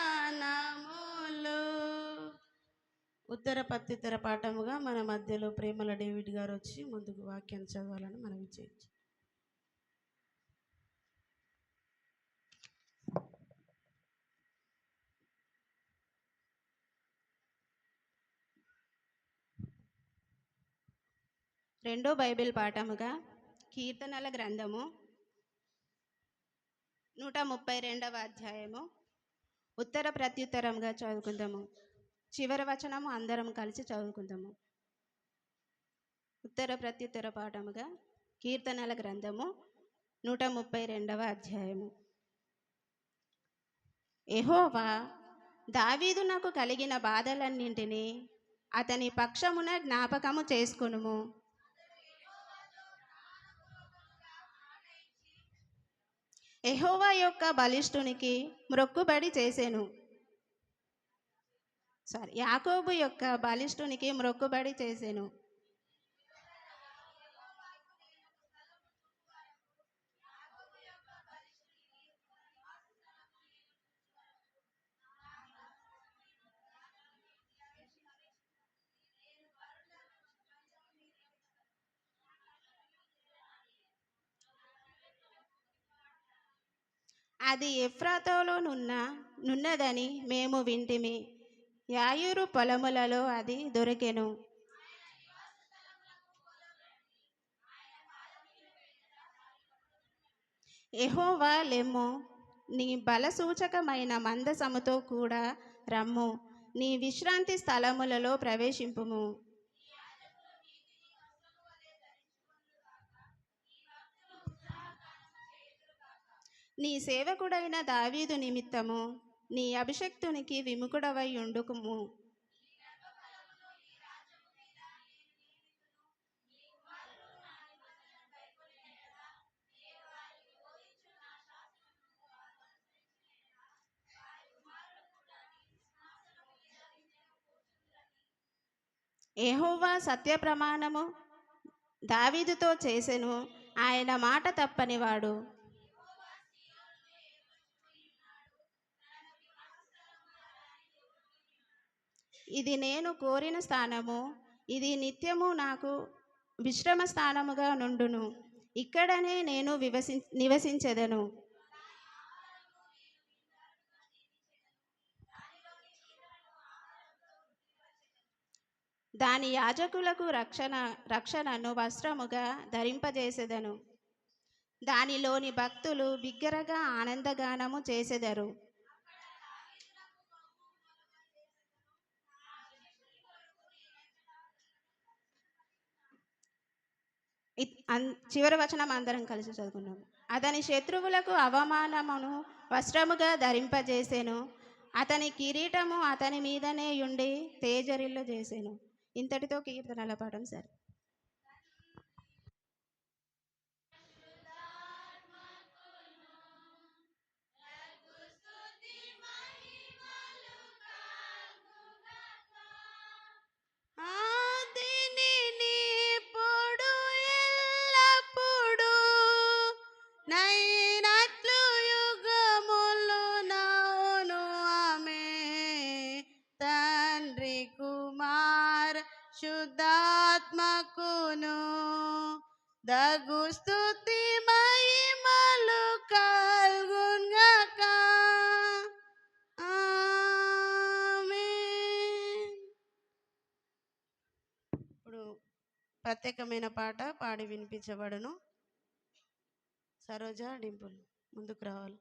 ఉత్తర ప్రత్యుత్తర పాఠముగా మన మధ్యలో ప్రేమల డేవిడ్ గారు వచ్చి ముందుకు వాక్యాన్ని చదవాలని మనం చేయొచ్చు. రెండో బైబిల్ పాఠముగా కీర్తనల గ్రంథము 132వ అధ్యాయము ఉత్తర ప్రత్యుత్తరంగా చదువుకుందాము. చివరి వచనము అందరం కలిసి చదువుకుందాము. ఉత్తర ప్రత్యుత్తర పాఠముగా కీర్తనల గ్రంథము 132వ అధ్యాయము. యెహోవా, దావీదు నాకు కలిగిన బాధలన్నింటినీ అతని పక్షమున జ్ఞాపకము చేసుకొనుము. యెహోవా యొక్క బలిష్ఠునికి మ్రొక్కుబడి చేసెను. యాకోబు యొక్క బలిష్ఠునికి మ్రొక్కుబడి చేసెను. అది ఎఫ్రాతాలో నున్నదని మేము వింటిమి. యాయూరు పొలములలో అది దొరికెను. యెహోవా, లెమ్ము, నీ బలసూచకమైన మందసముతో కూడా రమ్ము, నీ విశ్రాంతి స్థలములలో ప్రవేశింపుము. నీ సేవకుడైన దావీదు నిమిత్తము నీ అభిషక్తునికి విముఖుడవై ఉండుకుము. యెహోవా సత్య ప్రమాణము దావీదుతో చేసెను, ఆయన మాట తప్పనివాడు. ఇది నేను కోరిన స్థానము, ఇది నిత్యము నాకు విశ్రమ స్థానముగా నుండును. ఇక్కడనే నేను నివసించెదను. దాని యాజకులకు రక్షణను వస్త్రముగా ధరింపజేసెదను. దానిలోని భక్తులు బిగ్గరగా ఆనందగానము చేసెదరు. చివరి వచనం అందరం కలిసి చదువుకున్నాము. అతని శత్రువులకు అవమానమును వస్త్రముగా ధరింపజేసెను. అతని కిరీటము అతని మీదనే ఉండి తేజరిల్లు చేసెను. ఇంతటితో కీర్తనల పాఠం సరే. శుద్ధాత్మకును దగు స్తుతి మహిమలు ప్రత్యేకమైన పాట పాడి వినిపించబడును. సరోజ, డింపుల్ ముందుకు రావాలి.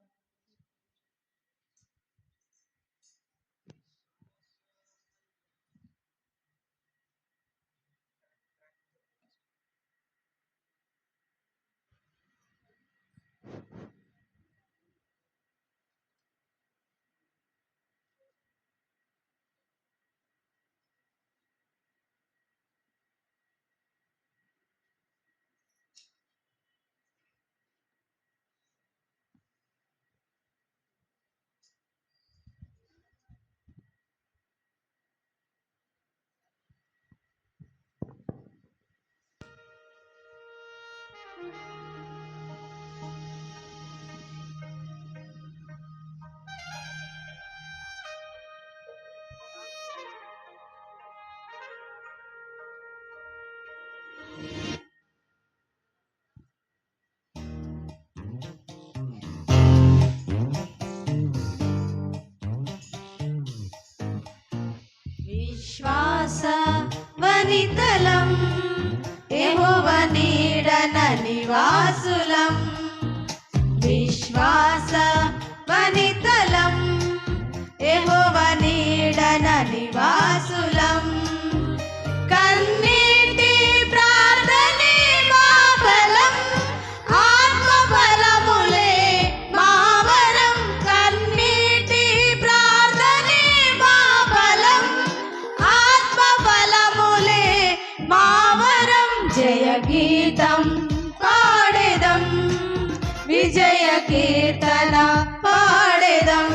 విశ్వాస వనితలం యెహోవా నీడన నివాసులం. విశ్వాస వనితలం యెహోవా నీడన నివాసులం. కన్నీటి ప్రార్థనే మా బలం, ఆత్మ బలములే మా వరం. కన్నీటి ప్రార్థనే మా బలం, ఆత్మ బలములే మా వరం. జయ గీతం పాడెదం, విజయ కీర్తన పాడెదం.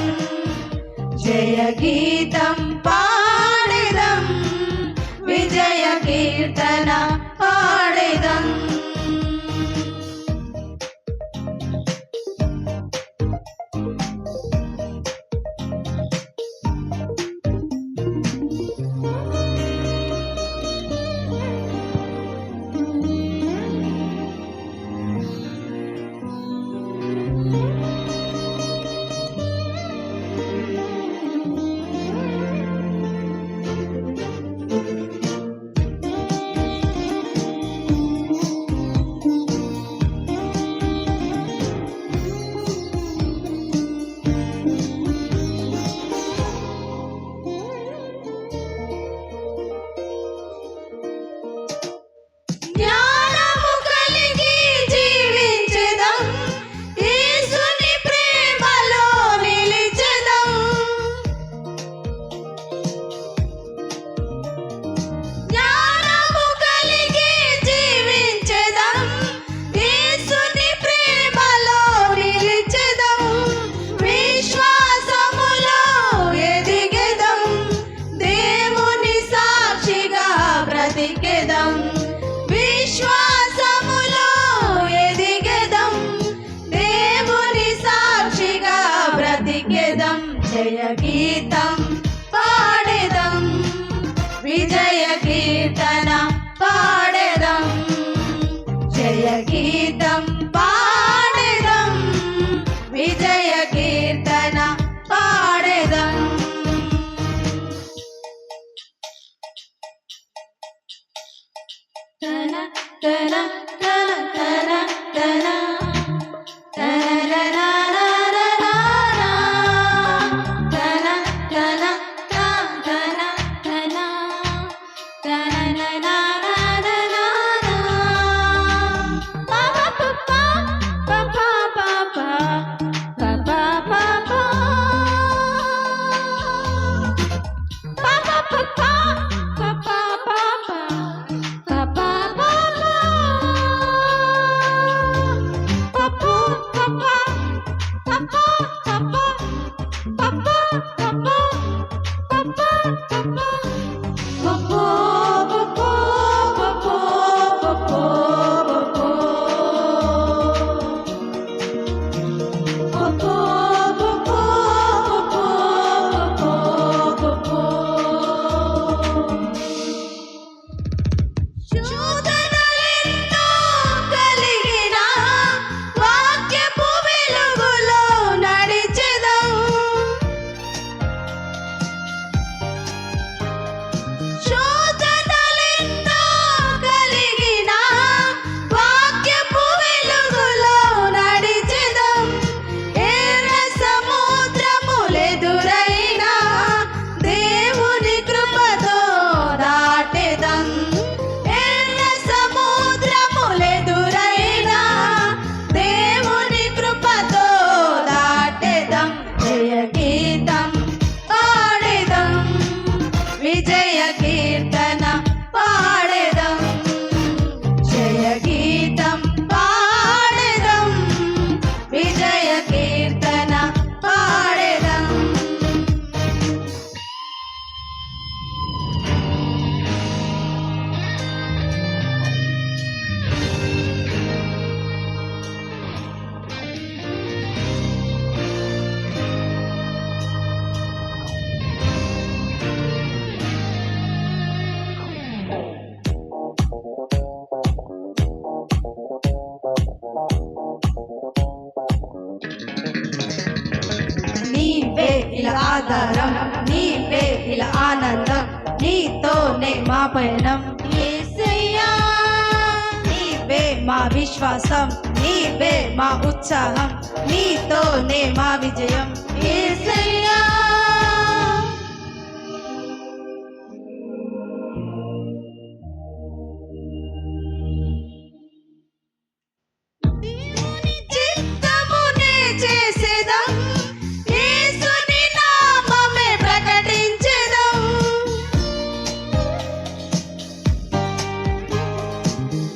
జయ గీతం పాడెదం, విజయ కీర్తన పాడెదం. జ్ఞానము కలిగి జీవించెదం, యేసుని ప్రేమలో నిలిచెదం. జ్ఞానము కలిగి జీవించెదం, యేసుని ప్రేమలో నిలిచెదం. విశ్వాసములో ఎదిగెదం, దేవుని సాక్షిగా బ్రతికెదం. విశ్వాసములో ఎదిగెదం, దేవుని సాక్షిగా బ్రతికెదం. జయ గీతం పాడెదం, విజయ కీర్తన పాడెదం. జయ గీతం పాడెదం, విజయ కీర్తన పాడెదం. తన తన తన తన తన విజయ కీర్తన పాడెదం జయ గీతం పాడెదం విజయ కీర్తన పాడెదం నీవే ఇలా ఆధారం నీవే ఇలా ఆనందం నీతోనే మా పయనం యేసయ్యా నీవే మా విశ్వాసం నీవే మా ఉత్సాహం నీతోనే మా విజయం యేసయ్యా దేవుని చిత్తమునే చేసేదం యేసుని నామమే ప్రకటించెదం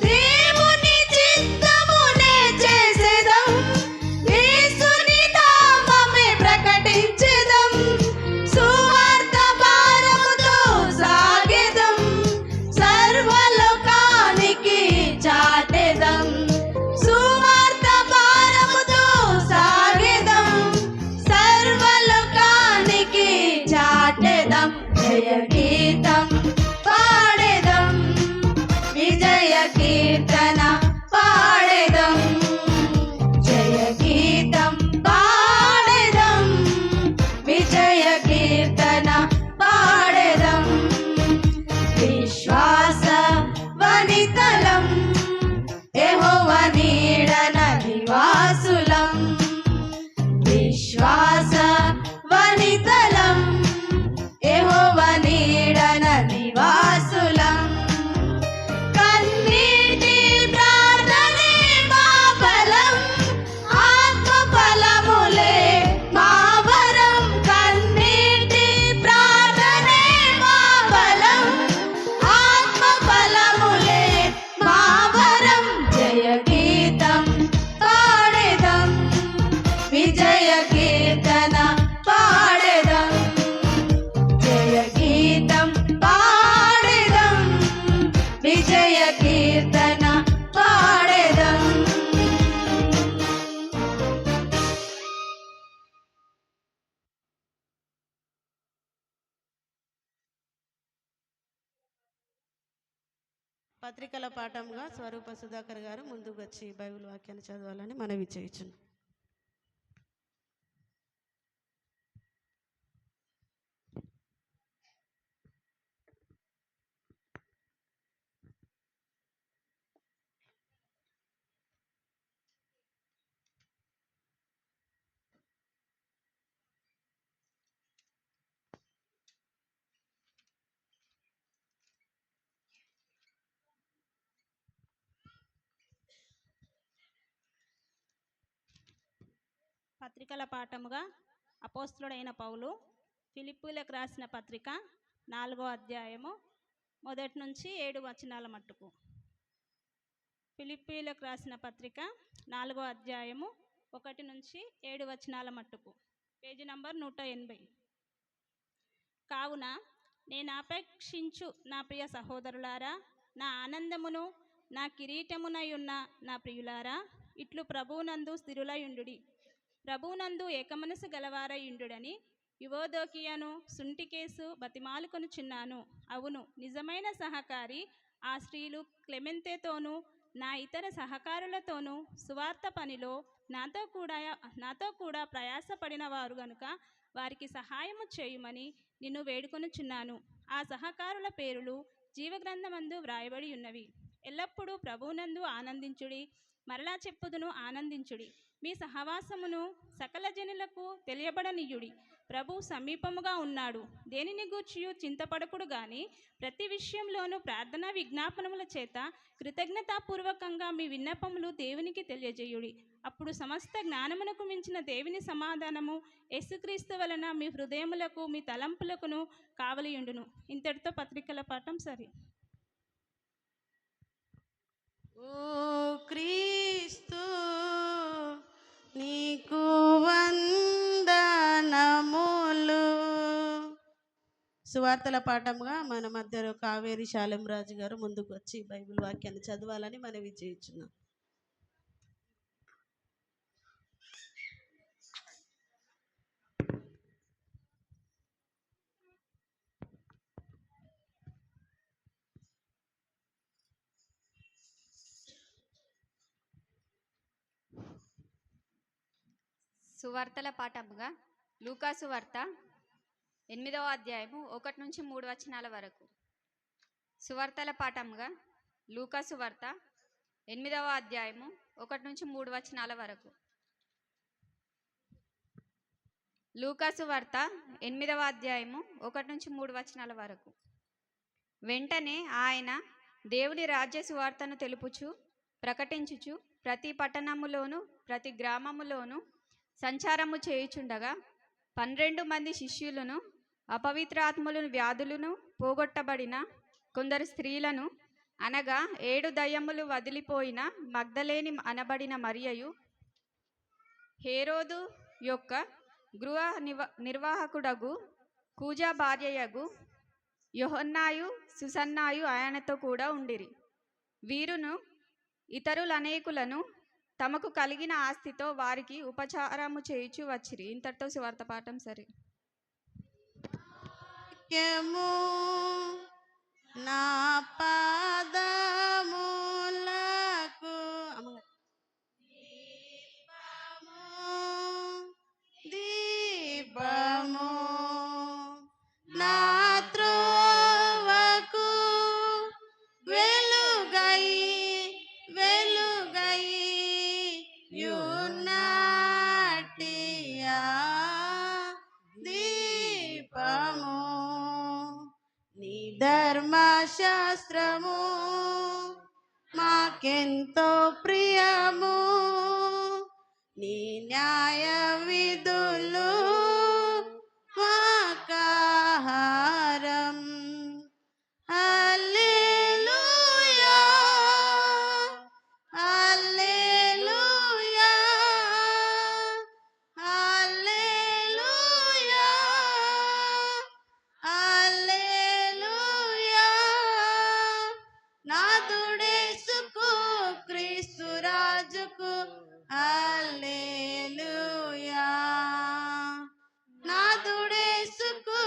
దేవుని చిత్తమునే చేసేదం యేసుని నామమే ప్రకటించెదం సువార్త భారముతో సాగెదం సర్వలోకానికి చాటెదం సువార్త భారముతో సాగెదం సర్వలోకానికి చాటెదం జయ గీతం పాడెదం విజయ కీర్తన పాడెదం జయ గీతం పాడెదం విజయ కీర్తన పాడెదం విశ్వాస వనితలం యెహోవా నీడన నివాసులం విశ్వాస వనితలం యెహోవా నీడన నివాసులం కన్నీటి ప్రార్థనే మా బలం ఆత్మ ఫలములే మా వరం కన్నీటి ప్రార్థనే మా బలం ఆత్మ ఫలములే మా వరం జయ గీతం పాడెదం విజయ కీర్తన పాడెదం జయ గీతం పాడెదం విజయ కీర్తన పాడెదం పత్రికల పాఠంగా స్వరూప సుధాకర్ గారు ముందుకు వచ్చి బైబిల్ వాక్యాన్ని చదవాలని మనవి చేయుచును. పత్రికల పాఠముగా అపోస్తులుడైన పౌలు ఫిలిప్పీలకు రాసిన పత్రిక 4వ అధ్యాయము 1 నుంచి 7 వచనాల మట్టుకు. ఫిలిప్పీలకు రాసిన పత్రిక 4వ అధ్యాయము 1 నుంచి 7 వచనాల మట్టుకు. Page number 180. కావున నేను అపేక్షించు నా ప్రియ సహోదరులారా, నా ఆనందమును నా కిరీటమునై ఉన్న నా ప్రియులారా, ఇట్లు ప్రభువునందు స్థిరులయుండుడి. ప్రభువునందు ఏకమనసు గలవారయుండుడని యువోదోకియను సుంటికేసు బతిమాలుకొనుచున్నాను. అవును, నిజమైన సహకారి ఆ స్త్రీలు క్లెమెంతేతోనూ నా ఇతర సహకారులతోనూ సువార్త పనిలో నాతో కూడా ప్రయాసపడిన వారు గనుక వారికి సహాయము చేయుమని నిన్ను వేడుకొనుచున్నాను. ఆ సహకారుల పేరులు జీవగ్రంథమందు వ్రాయబడి ఉన్నవి. ఎల్లప్పుడూ ప్రభువునందు ఆనందించుడి. మరలా చెప్పుదును, ఆనందించుడి. మీ సహవాసమును సకల జనులకు తెలియబడనీయుడి. ప్రభు సమీపముగా ఉన్నాడు. దేనిని గూర్చియు చింతపడకుడు గాని ప్రతి విషయంలోనూ ప్రార్థనా విజ్ఞాపనముల చేత కృతజ్ఞతాపూర్వకంగా మీ విన్నపములు దేవునికి తెలియజేయుడి. అప్పుడు సమస్త జ్ఞానమునకు మించిన దేవుని సమాధానము యేసుక్రీస్తు వలన మీ హృదయములకు మీ తలంపులకును కావలియుండును. ఇంతటితో పత్రికల పాఠం సరి. ఓ క్రీస్తు నీకు వందనములు. సువార్తల పాఠముగా మన మధ్యలో కావేరి శాలంరాజు గారు ముందుకు వచ్చి బైబిల్ వాక్యాన్ని చదవాలని మనవి చేయుచున్నాం. సువార్తల పాఠముగా లూకాసు వార్త 8వ అధ్యాయము 1 నుంచి 3 వచనాల వరకు. సువార్తల పాఠముగా లూకాసు వార్త 8వ అధ్యాయము 1 నుంచి 3 వచనాల వరకు. లూకాసు వార్త 8వ అధ్యాయము 1 నుంచి 3 వచనాల వరకు. వెంటనే ఆయన దేవుని రాజ్య సువార్తను తెలుపుచు ప్రకటించుచు ప్రతి పట్టణములోను ప్రతి గ్రామములోను సంచారము చేయుచుండగా 12 మంది శిష్యులను, అపవిత్రాత్మలను, వ్యాధులను పోగొట్టబడిన కొందరు స్త్రీలను, అనగా 7 దయ్యములు వదిలిపోయిన మగ్దలేని అనబడిన మరియయు, హేరోదు యొక్క గృహ నిర్వాహకుడగు కూజా భార్యయగు యోహన్నాయు సుసన్నాయు ఆయనతో కూడా ఉండిరి. వీరును ఇతరులు అనేకులను తమకు కలిగిన ఆస్తితో వారికి ఉపచారము చేయుచు వచ్చిరి. ఇంతటితో సువార్త పాఠం సరే. నా పాదములకు దీపము నా త్రోవకు వెలుగై యునాటియా దీపము నీ ధర్మశాస్త్రము మాకెంతో ప్రియము, నీ న్యాయ విధులు మాకాహారం. హల్లెలూయా హల్లెలూయా హల్లెలూయా హల్లెలూయా. నాథుడేసుకు క్రీస్తు రాజుకు హల్లెలూయా. నాథుడేసుకు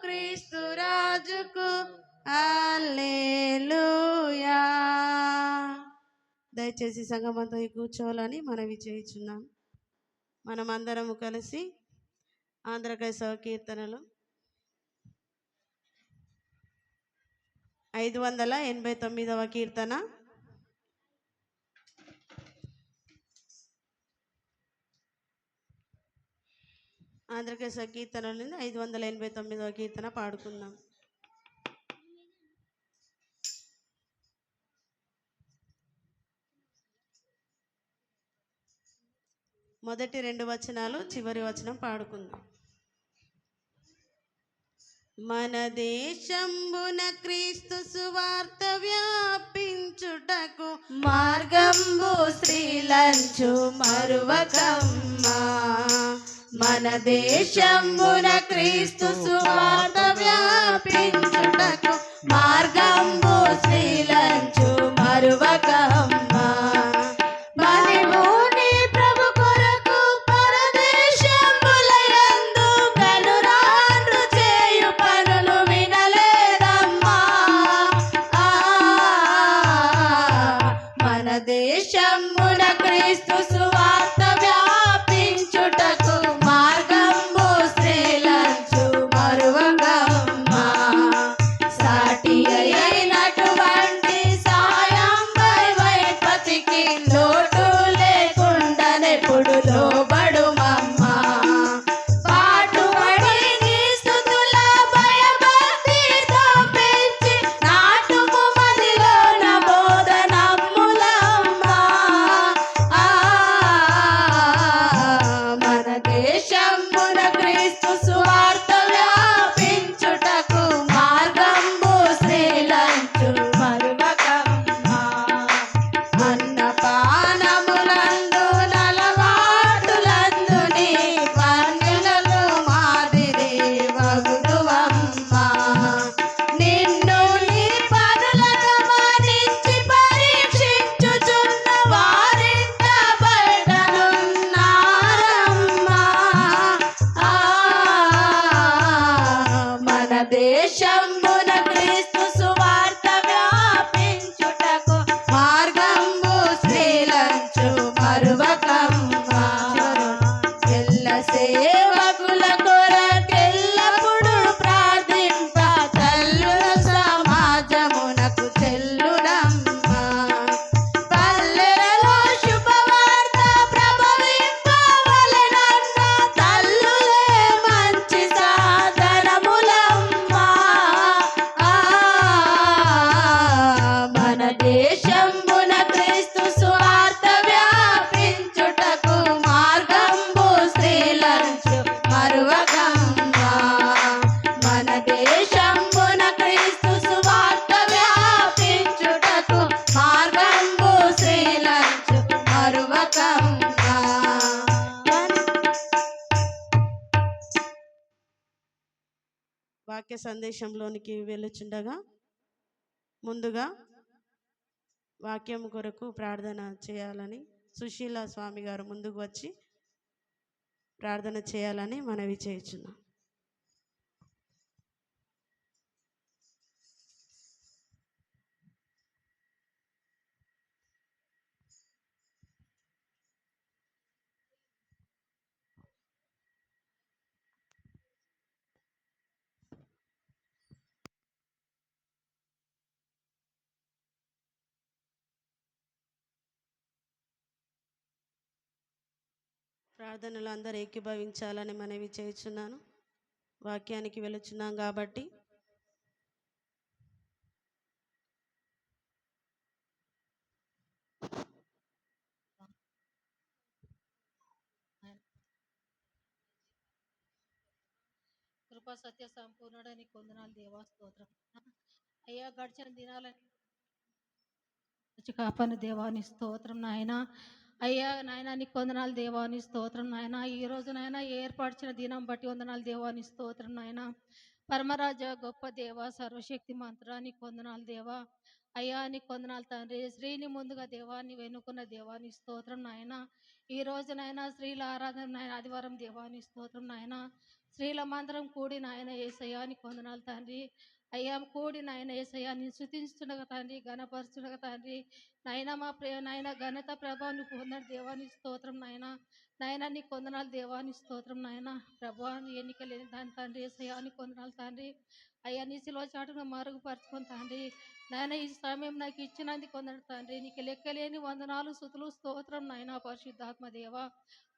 క్రీస్తు రాజుకు హల్లెలూయా. దయచేసి సంగమంతా కూర్చోవాలని మనవి చేయుచున్నాం. మనమందరము కలిసి ఆంధ్ర క్రైస్తవ కీర్తనలు 589వ కీర్తన. ఆంధ్ర క్రైస్తవ కీర్తనల నుండి 589వ కీర్తన పాడుకుందాం. మొదటి 2 వచనాలు, చివరి వచనం పాడుకుందాం. మన దేశంబున క్రీస్తు సువార్త వ్యాపించుటకు మార్గంబు స్త్రీలంచు మరువకమ్మా. మన దేశంబున క్రీస్తు సువార్త వ్యాపించుటకు మార్గంబు స్త్రీలంచు మరువకమ్మా. దేశమున క్రీస్తు సువార్త వ్యాపించుటకు మార్గంబు స్త్రీలంచు మరువకమ్మా. సాటి వాక్య సందేశంలోనికి వెళ్ళుచుండగా ముందుగా వాక్యం కొరకు ప్రార్థన చేయాలని సుశీల స్వామి గారు ముందుకు వచ్చి ప్రార్థన చేయాలని మనవి చేయుచున్నాం. ప్రార్థనలు అందరూ ఏకీభవించాలని మనవి చేయుచున్నాను. వాక్యానికి వెళుచున్నాం కాబట్టి కృపా సత్య సంపూర్ణుడా నీకు వందనాలు దేవా, స్తోత్రం అయ్యా. గడిచిన దినాలని కాపాని దేవాని స్తోత్రం నాయన. అయ్యా నాయన నీకు వందనాలు దేవాని స్తోత్రం నాయన. ఈ రోజు నాయన ఏర్పరిచిన దినం బట్టి వందనాలు దేవాని స్తోత్రం నాయన. పరమరాజ గొప్ప దేవ సర్వశక్తి మంత్ర నీకు వందనాలు దేవా. అయ్యా నీకు వందనాలు తండ్రి. స్త్రీని ముందుగా దేవాన్ని వెనుకున్న దేవాని స్తోత్రం నాయన. ఈ రోజు నాయన స్త్రీల ఆరాధన నాయన ఆదివారం దేవాని స్తోత్రం నాయన. స్త్రీల మందిరం కూడి నాయన యేసయ్యా నీకు వందనాలు తండ్రి. అయ్యా కూడి నాయన యేసయ్యా నేను స్తుతించుండగా తండ్రి, ఘనపరుచుండగా తండ్రి నాయన మా నాయన ఘనత ప్రభావాన్ని పొందని దేవాని స్తోత్రం నాయన. నాయన నీకు వందనాలు దేవాని స్తోత్రం నాయన. ప్రభావాన్ని ఎన్నిక లేని దాని తండ్రి యేసయ్యా నీకు వందనాలు తండ్రి. అయ్యా నీ శిలువ చాటును మరుగుపరుచుకొని తండ్రి నాయన ఈ సమయం నాకు ఇచ్చినందుకు వందనాలు తండ్రి. నీకు లెక్కలేని వందనాలు స్తుతులు స్తోత్రం నాయన పరిశుద్ధాత్మ దేవ.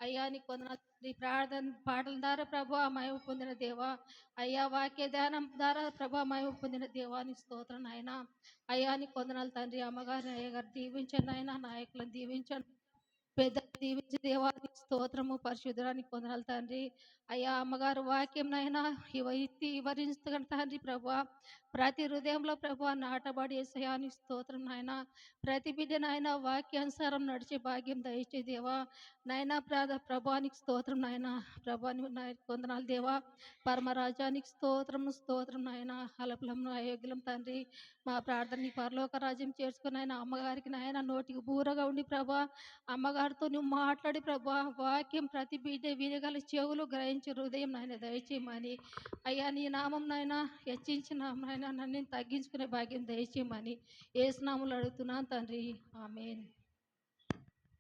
అయ్యా నీకు వందనాలు తండ్రి. ప్రార్థన పాటల ద్వారా ప్రభా మహిమ పొందిన దేవా. అయ్యా వాక్య ధ్యానం ద్వారా ప్రభా మహిమ పొందిన దేవాని స్తోత్రం నాయన. అయ్యా నీకు వందనాలు తండ్రి. అమ్మగారిని అయ్యగారు దీవించండి నాయన. నాయకులను దీవించండి, పెద్ద దీవించి దేవానికి స్తోత్రము పరిశుద్ధరానికి వందనాలు తండ్రి. అయ్యా అమ్మగారు వాక్యం నైనా వివరిస్తున్న తండ్రి ప్రభా. ప్రతి హృదయంలో ప్రభా నాటబడి యేసయ్యాని స్తోత్రం నాయన. ప్రతి బిడ్డ నాయన వాక్యానుసారం నడిచే భాగ్యం దయచే దేవా. నాయన ప్రభానికి స్తోత్రం నాయన. ప్రభాని వందనాలు దేవా. పరమరాజానికి స్తోత్రము స్తోత్రం నాయన. అలపులం అయోగ్యం తండ్రి. మా ప్రార్థనని పరలోక రాజ్యం చేర్చుకుని ఆయన అమ్మగారికి నాయన నోటికి బూరగా ఉండి ప్రభా. అమ్మగారితో నువ్వు మాట్లాడి ప్రభా. వాక్యం ప్రతి బిడ్డ వినగల చెవులు గ్రహించి హృదయం నాయన దయచేయమని. అయ్యా నీ నామం నాయన హెచ్చించిన నాయన నన్ను తగ్గించుకునే భాగ్యం దయచేయమని యేసునామములో అడుగుతున్నాను తండ్రి, ఆమేన్.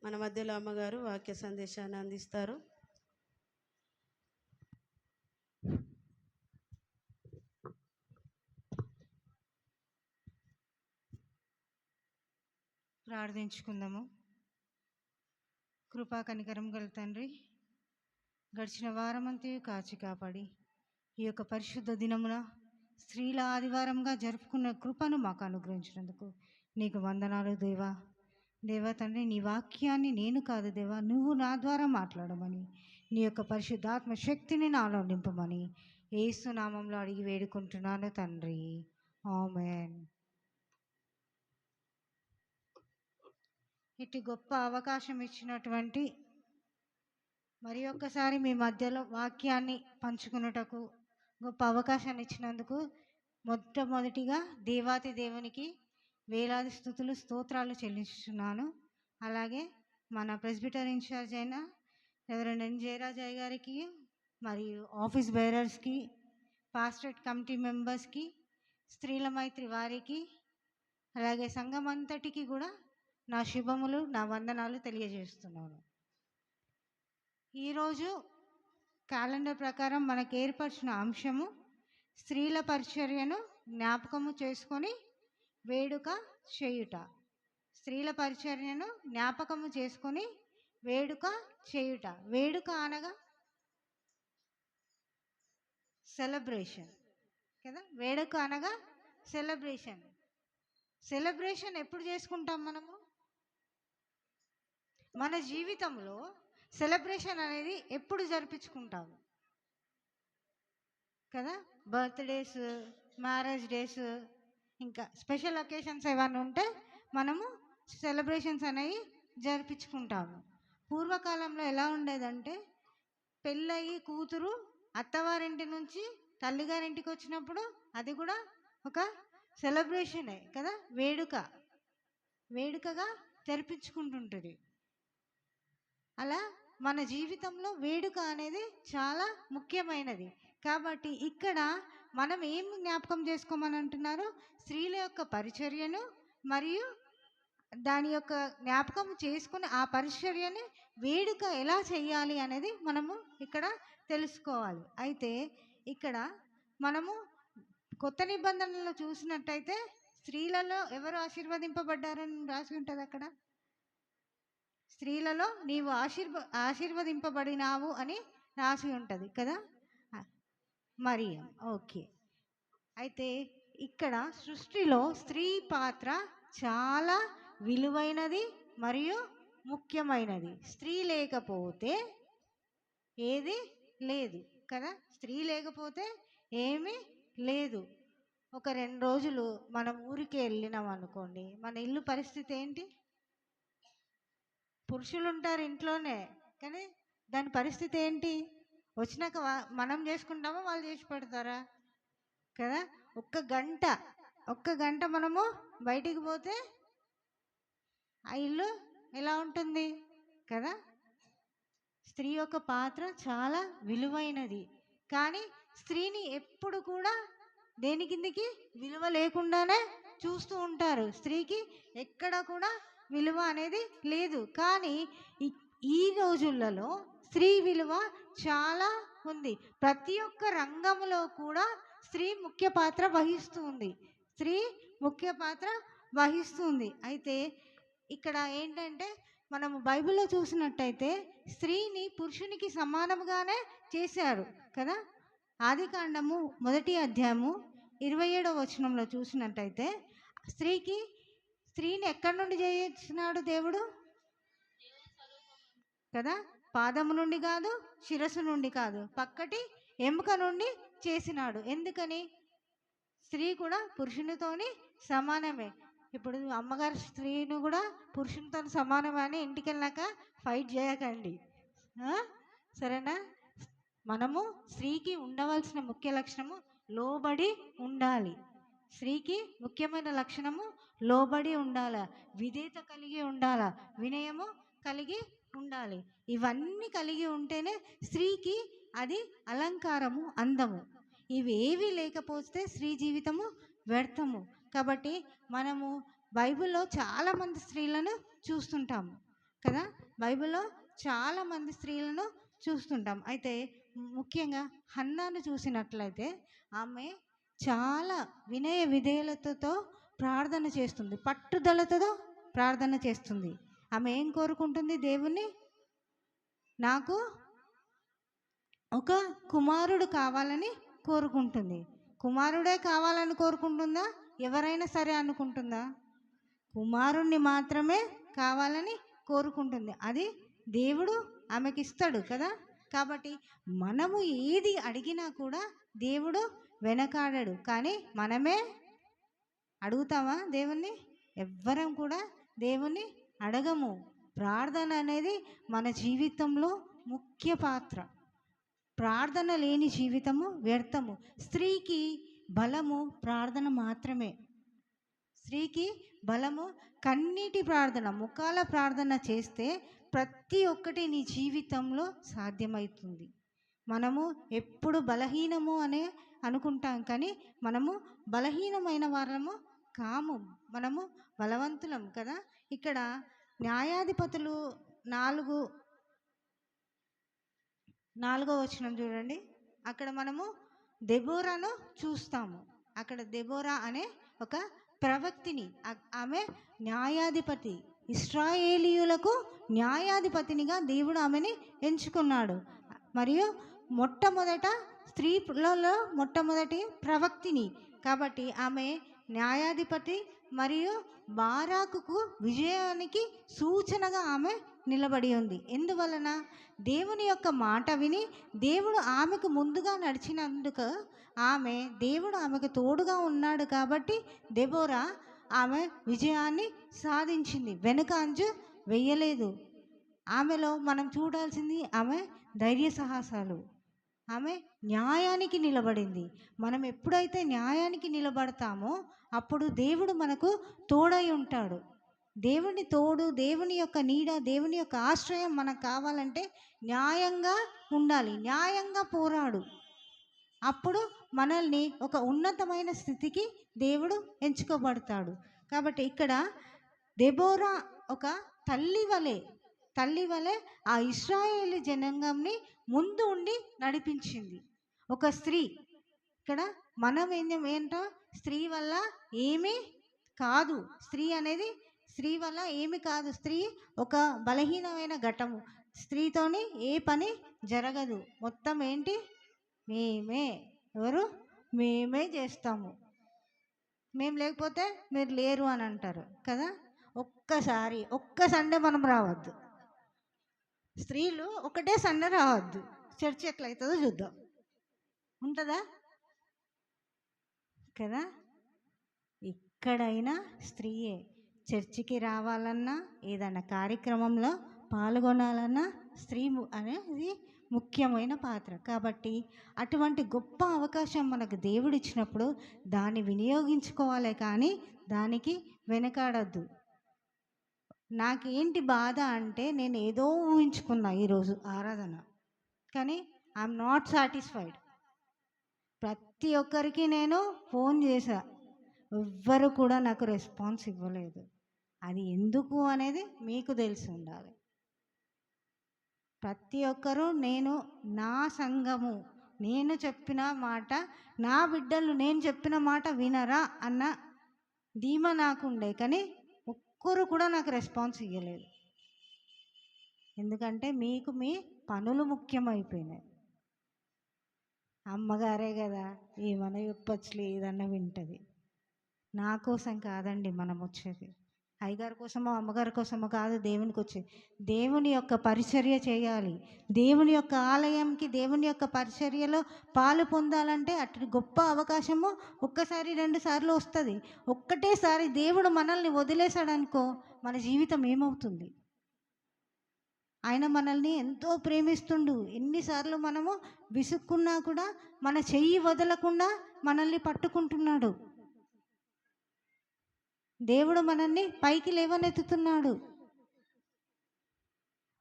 మన మధ్యలో అమ్మగారు వాక్య సందేశాన్ని అందిస్తారు. ప్రార్థించుకుందాము. కృపా కనికరం గల తండ్రి, గడిచిన వారమంతా కాచి కాపాడి ఈ యొక్క పరిశుద్ధ దినమున స్త్రీల ఆదివారంగా జరుపుకున్న కృపను మాకు అనుగ్రహించినందుకు నీకు వందనాలు దేవా. దేవా తండ్రి, నీ వాక్యాన్ని నేను కాదు దేవా, నువ్వు నా ద్వారా మాట్లాడమని, నీ యొక్క పరిశుద్ధాత్మ శక్తిని నాలో నింపమని యేసు నామంలో అడిగి వేడుకుంటున్నాను తండ్రి, ఆమేన్. ఇటు గొప్ప అవకాశం ఇచ్చినటువంటి మరి ఒక్కసారి మీ మధ్యలో వాక్యాన్ని పంచుకున్నటకు గొప్ప అవకాశాన్ని ఇచ్చినందుకు మొట్టమొదటిగా దేవాతి దేవునికి వేలాది స్తుతులు స్తోత్రాలు చెల్లించుతున్నాను. అలాగే మన ప్రెస్బిటర్ ఇన్ఛార్జ్ అయిన రెవరెండ్ ఎన్ జయరాజయ్య గారికి, మరియు ఆఫీస్ బేరర్స్కి, పాస్టరేట్ కమిటీ మెంబర్స్కి, స్త్రీల మైత్రి వారికి, అలాగే సంఘం అంతటికి కూడా నా శుభములు, నా వందనాలు తెలియజేస్తున్నాను. ఈరోజు క్యాలెండర్ ప్రకారం మనకు ఏర్పరిచిన అంశము స్త్రీల పరిచర్యను జ్ఞాపకము చేసుకొని వేడుక చేయుట. స్త్రీల పరిచర్యను జ్ఞాపకము చేసుకొని వేడుక చేయుట. వేడుక అనగా సెలబ్రేషన్ కదా. వేడుక అనగా సెలబ్రేషన్. సెలబ్రేషన్ ఎప్పుడు చేసుకుంటాం మనము? మన జీవితంలో సెలబ్రేషన్ అనేది ఎప్పుడు జరిపించుకుంటాము కదా. బర్త్డేస్, మ్యారేజ్ డేస్, ఇంకా స్పెషల్ అకేషన్స్ ఏమైనా ఉంటే మనము సెలబ్రేషన్స్ అనేవి జరిపించుకుంటాము. పూర్వకాలంలో ఎలా ఉండేదంటే పెళ్ళయి కూతురు అత్తవారింటి నుంచి తల్లిగారింటికి వచ్చినప్పుడు అది కూడా ఒక సెలబ్రేషనే కదా, వేడుకగా తెరిపించుకుంటుంటుంది. అలా మన జీవితంలో వేడుక అనేది చాలా ముఖ్యమైనది. కాబట్టి ఇక్కడ మనం ఏం జ్ఞాపకం చేసుకోమని అంటున్నారు? స్త్రీల యొక్క పరిచర్యను మరియు దాని యొక్క జ్ఞాపకం చేసుకుని ఆ పరిచర్యని వేడుక ఎలా చేయాలి అనేది మనము ఇక్కడ తెలుసుకోవాలి. అయితే ఇక్కడ మనము కొత్త నిబంధనలో చూసినట్టయితే స్త్రీలలో ఎవరు ఆశీర్వదింపబడ్డారని రాసి ఉంటుంది అక్కడ. స్త్రీలలో నీవు ఆశీర్వదింపబడినావు అని రాసి ఉంటుంది కదా, మరియం. ఓకే, అయితే ఇక్కడ సృష్టిలో స్త్రీ పాత్ర చాలా విలువైనది మరియు ముఖ్యమైనది. స్త్రీ లేకపోతే ఏది లేదు కదా, స్త్రీ లేకపోతే ఏమీ లేదు. ఒక 2 రోజులు మనం ఊరికి వెళ్ళినాం అనుకోండి, మన ఇల్లు పరిస్థితి ఏంటి? పురుషులు ఉంటారు ఇంట్లోనే, కానీ దాని పరిస్థితి ఏంటి? వచ్చినాక మనం చేసుకుంటామా, వాళ్ళు చేసి పెడతారా కదా? ఒక్క గంట మనము బయటికి పోతే ఆ ఇల్లు ఎలా ఉంటుంది కదా. స్త్రీ యొక్క పాత్ర చాలా విలువైనది, కానీ స్త్రీని ఎప్పుడు కూడా దేని కిందికి విలువ లేకుండానే చూస్తూ ఉంటారు. స్త్రీకి ఎక్కడ కూడా విలువ అనేది లేదు. కానీ ఈ రోజులలో స్త్రీ విలువ చాలా ఉంది. ప్రతి ఒక్క రంగంలో కూడా స్త్రీ ముఖ్య పాత్ర వహిస్తుంది. అయితే ఇక్కడ ఏంటంటే మనము బైబిల్లో చూసినట్టయితే స్త్రీని పురుషునికి సమానంగానే చేశారు కదా. ఆదికాండము 1వ అధ్యాయము 27వ వచనంలో చూసినట్టయితే స్త్రీని ఎక్కడి నుండి చేసినాడు దేవుడు కదా? పాదము నుండి కాదు, శిరస్సు నుండి కాదు, పక్కటి ఎముక నుండి చేసినాడు. ఎందుకని? స్త్రీ కూడా పురుషునితోని సమానమే. ఇప్పుడు అమ్మగారు స్త్రీని కూడా పురుషునితో సమానమే అని ఇంటికి వెళ్ళాక ఫైట్ చేయకండి, సరేనా? మనము స్త్రీకి ఉండవలసిన ముఖ్య లక్షణము లోబడి ఉండాలి. స్త్రీకి ముఖ్యమైన లక్షణము లోబడి ఉండాలి, విధేయత కలిగి ఉండాలి, వినయము కలిగి ఉండాలి. ఇవన్నీ కలిగి ఉంటేనే స్త్రీకి అది అలంకారము, అందము. ఇవేవి లేకపోతే స్త్రీ జీవితము వ్యర్థము. కాబట్టి మనము బైబిల్లో చాలామంది స్త్రీలను చూస్తుంటాము కదా, చూస్తుంటాం. అయితే ముఖ్యంగా హన్నాను చూసినట్లయితే ఆమె చాలా వినయ విధేయతతో ప్రార్థన చేస్తుంది, పట్టుదలతో ప్రార్థన చేస్తుంది. ఆమె ఏం కోరుకుంటుంది? దేవుణ్ణి, నాకు ఒక కుమారుడు కావాలని కోరుకుంటుంది. కుమారుడే కావాలని కోరుకుంటుందా? ఎవరైనా సరే అనుకుంటుందా? కుమారుణ్ణి మాత్రమే కావాలని కోరుకుంటుంది. అది దేవుడు ఆమెకి ఇస్తాడు కదా. కాబట్టి మనము ఏది అడిగినా కూడా దేవుడు వెనకాడడు. కానీ మనమే అడుగుతామా దేవుణ్ణి? ఎవ్వరం కూడా దేవుణ్ణి అడగము. ప్రార్థన అనేది మన జీవితంలో ముఖ్య పాత్ర. ప్రార్థన లేని జీవితము వ్యర్థము. స్త్రీకి బలము ప్రార్థన మాత్రమే. స్త్రీకి బలము కన్నీటి ప్రార్థన, ముఖాల ప్రార్థన చేస్తే ప్రతి ఒక్కటి నీ జీవితంలో సాధ్యమవుతుంది. మనము ఎప్పుడు బలహీనము అనే అనుకుంటాం, కానీ మనము బలహీనమైన వారము కాము, మనము బలవంతులం కదా. ఇక్కడ న్యాయాధిపతులు 4వ వచనం చూడండి. అక్కడ మనము దెబోరాను చూస్తాము. అక్కడ దెబోరా అనే ఒక ప్రవక్తిని, ఆమె న్యాయాధిపతి, ఇశ్రాయేలీయులకు న్యాయాధిపతినిగా దేవుడు ఆమెని ఎంచుకున్నాడు. మరియు మొట్టమొదటి ప్రవక్తిని కాబట్టి ఆమె న్యాయాధిపతి మరియు బారాకుకు విజయానికి సూచనగా ఆమె నిలబడి ఉంది. ఎందువలన? దేవుని యొక్క మాట విని దేవుడు ఆమెకు ముందుగా నడిచినందుకు దేవుడు ఆమెకు తోడుగా ఉన్నాడు. కాబట్టి దెబోరా ఆమె విజయాన్ని సాధించింది, వెనుక అంచు వెయ్యలేదు. ఆమెలో మనం చూడాల్సింది ఆమె ధైర్య సాహసాలు. ఆమె న్యాయానికి నిలబడింది. మనం ఎప్పుడైతే న్యాయానికి నిలబడతామో అప్పుడు దేవుడు మనకు తోడై ఉంటాడు. దేవుని తోడు, దేవుని యొక్క నీడ, దేవుని యొక్క ఆశ్రయం మనకు కావాలంటే న్యాయంగా ఉండాలి, న్యాయంగా పోరాడు. అప్పుడు మనల్ని ఒక ఉన్నతమైన స్థితికి దేవుడు ఎంచుకోబడతాడు. కాబట్టి ఇక్కడ దెబోరా ఒక తల్లి వలె ఆ ఇశ్రాయేలు జనాంగంని ముందు ఉండి నడిపించింది. ఒక స్త్రీ, ఇక్కడ మనం ఏంటో స్త్రీ వల్ల ఏమీ కాదు, స్త్రీ వల్ల ఏమి కాదు. స్త్రీ ఒక బలహీనమైన ఘటము. స్త్రీతోని ఏ పని జరగదు. మొత్తం ఏంటి, మేమే చేస్తాము, మేము లేకపోతే మీరు లేరు అని అంటారు కదా. ఒక్క సండే మనం రావద్దు, స్త్రీలు ఒకటే సండే రావద్దు. చర్చ్ ఎట్లయితుందో చూద్దాం, ఉంటుందా కదా. ఎక్కడైనా స్త్రీయే చర్చికి రావాలన్నా, ఏదైనా కార్యక్రమంలో పాల్గొనాలన్నా స్త్రీ అనేది ముఖ్యమైన పాత్ర. కాబట్టి అటువంటి గొప్ప అవకాశం మనకు దేవుడిచ్చినప్పుడు దాన్ని వినియోగించుకోవాలి, కానీ దానికి వెనకాడద్దు. నాకేంటి బాధ అంటే, నేను ఏదో ఊహించుకున్నా ఈరోజు ఆరాధన, కానీ ఐఎమ్ నాట్ సాటిస్ఫైడ్. ప్రతి ఒక్కరికి నేను ఫోన్ చేశా, ఎవ్వరు కూడా నాకు రెస్పాన్స్ ఇవ్వలేదు. అది ఎందుకు అనేది మీకు తెలిసి ఉండాలి. ప్రతి ఒక్కరూ నా సంఘము, నేను చెప్పిన మాట, నా బిడ్డలు నేను చెప్పిన మాట వినరా అన్న ధీమా నాకుండే, కానీ ఒక్కరు కూడా నాకు రెస్పాన్స్ ఇవ్వలేదు. ఎందుకంటే మీకు మీ పనులు ముఖ్యమైపోయినాయి. అమ్మగారే కదా, ఏమన్నా చెప్పచ్చులే, ఏదన్నా వింటది. నా కోసం కాదండి మనం వచ్చేది, అయ్యగారి కోసమో అమ్మగారి కోసమో కాదు దేవునికి వచ్చేది. దేవుని యొక్క పరిచర్య చేయాలి. దేవుని యొక్క ఆలయంకి, దేవుని యొక్క పరిచర్యలో పాలు పొందాలంటే అటు గొప్ప అవకాశము ఒక్కసారి 2 సార్లు వస్తుంది. ఒక్కటేసారి దేవుడు మనల్ని వదిలేశాడనుకో, మన జీవితం ఏమవుతుంది? ఆయన మనల్ని ఎంతో ప్రేమిస్తుండు. ఎన్నిసార్లు మనము విసుక్కున్నా కూడా మన చెయ్యి వదలకుండా మనల్ని పట్టుకుంటున్నాడు. దేవుడు మనల్ని పైకి లేవనెత్తుతున్నాడు.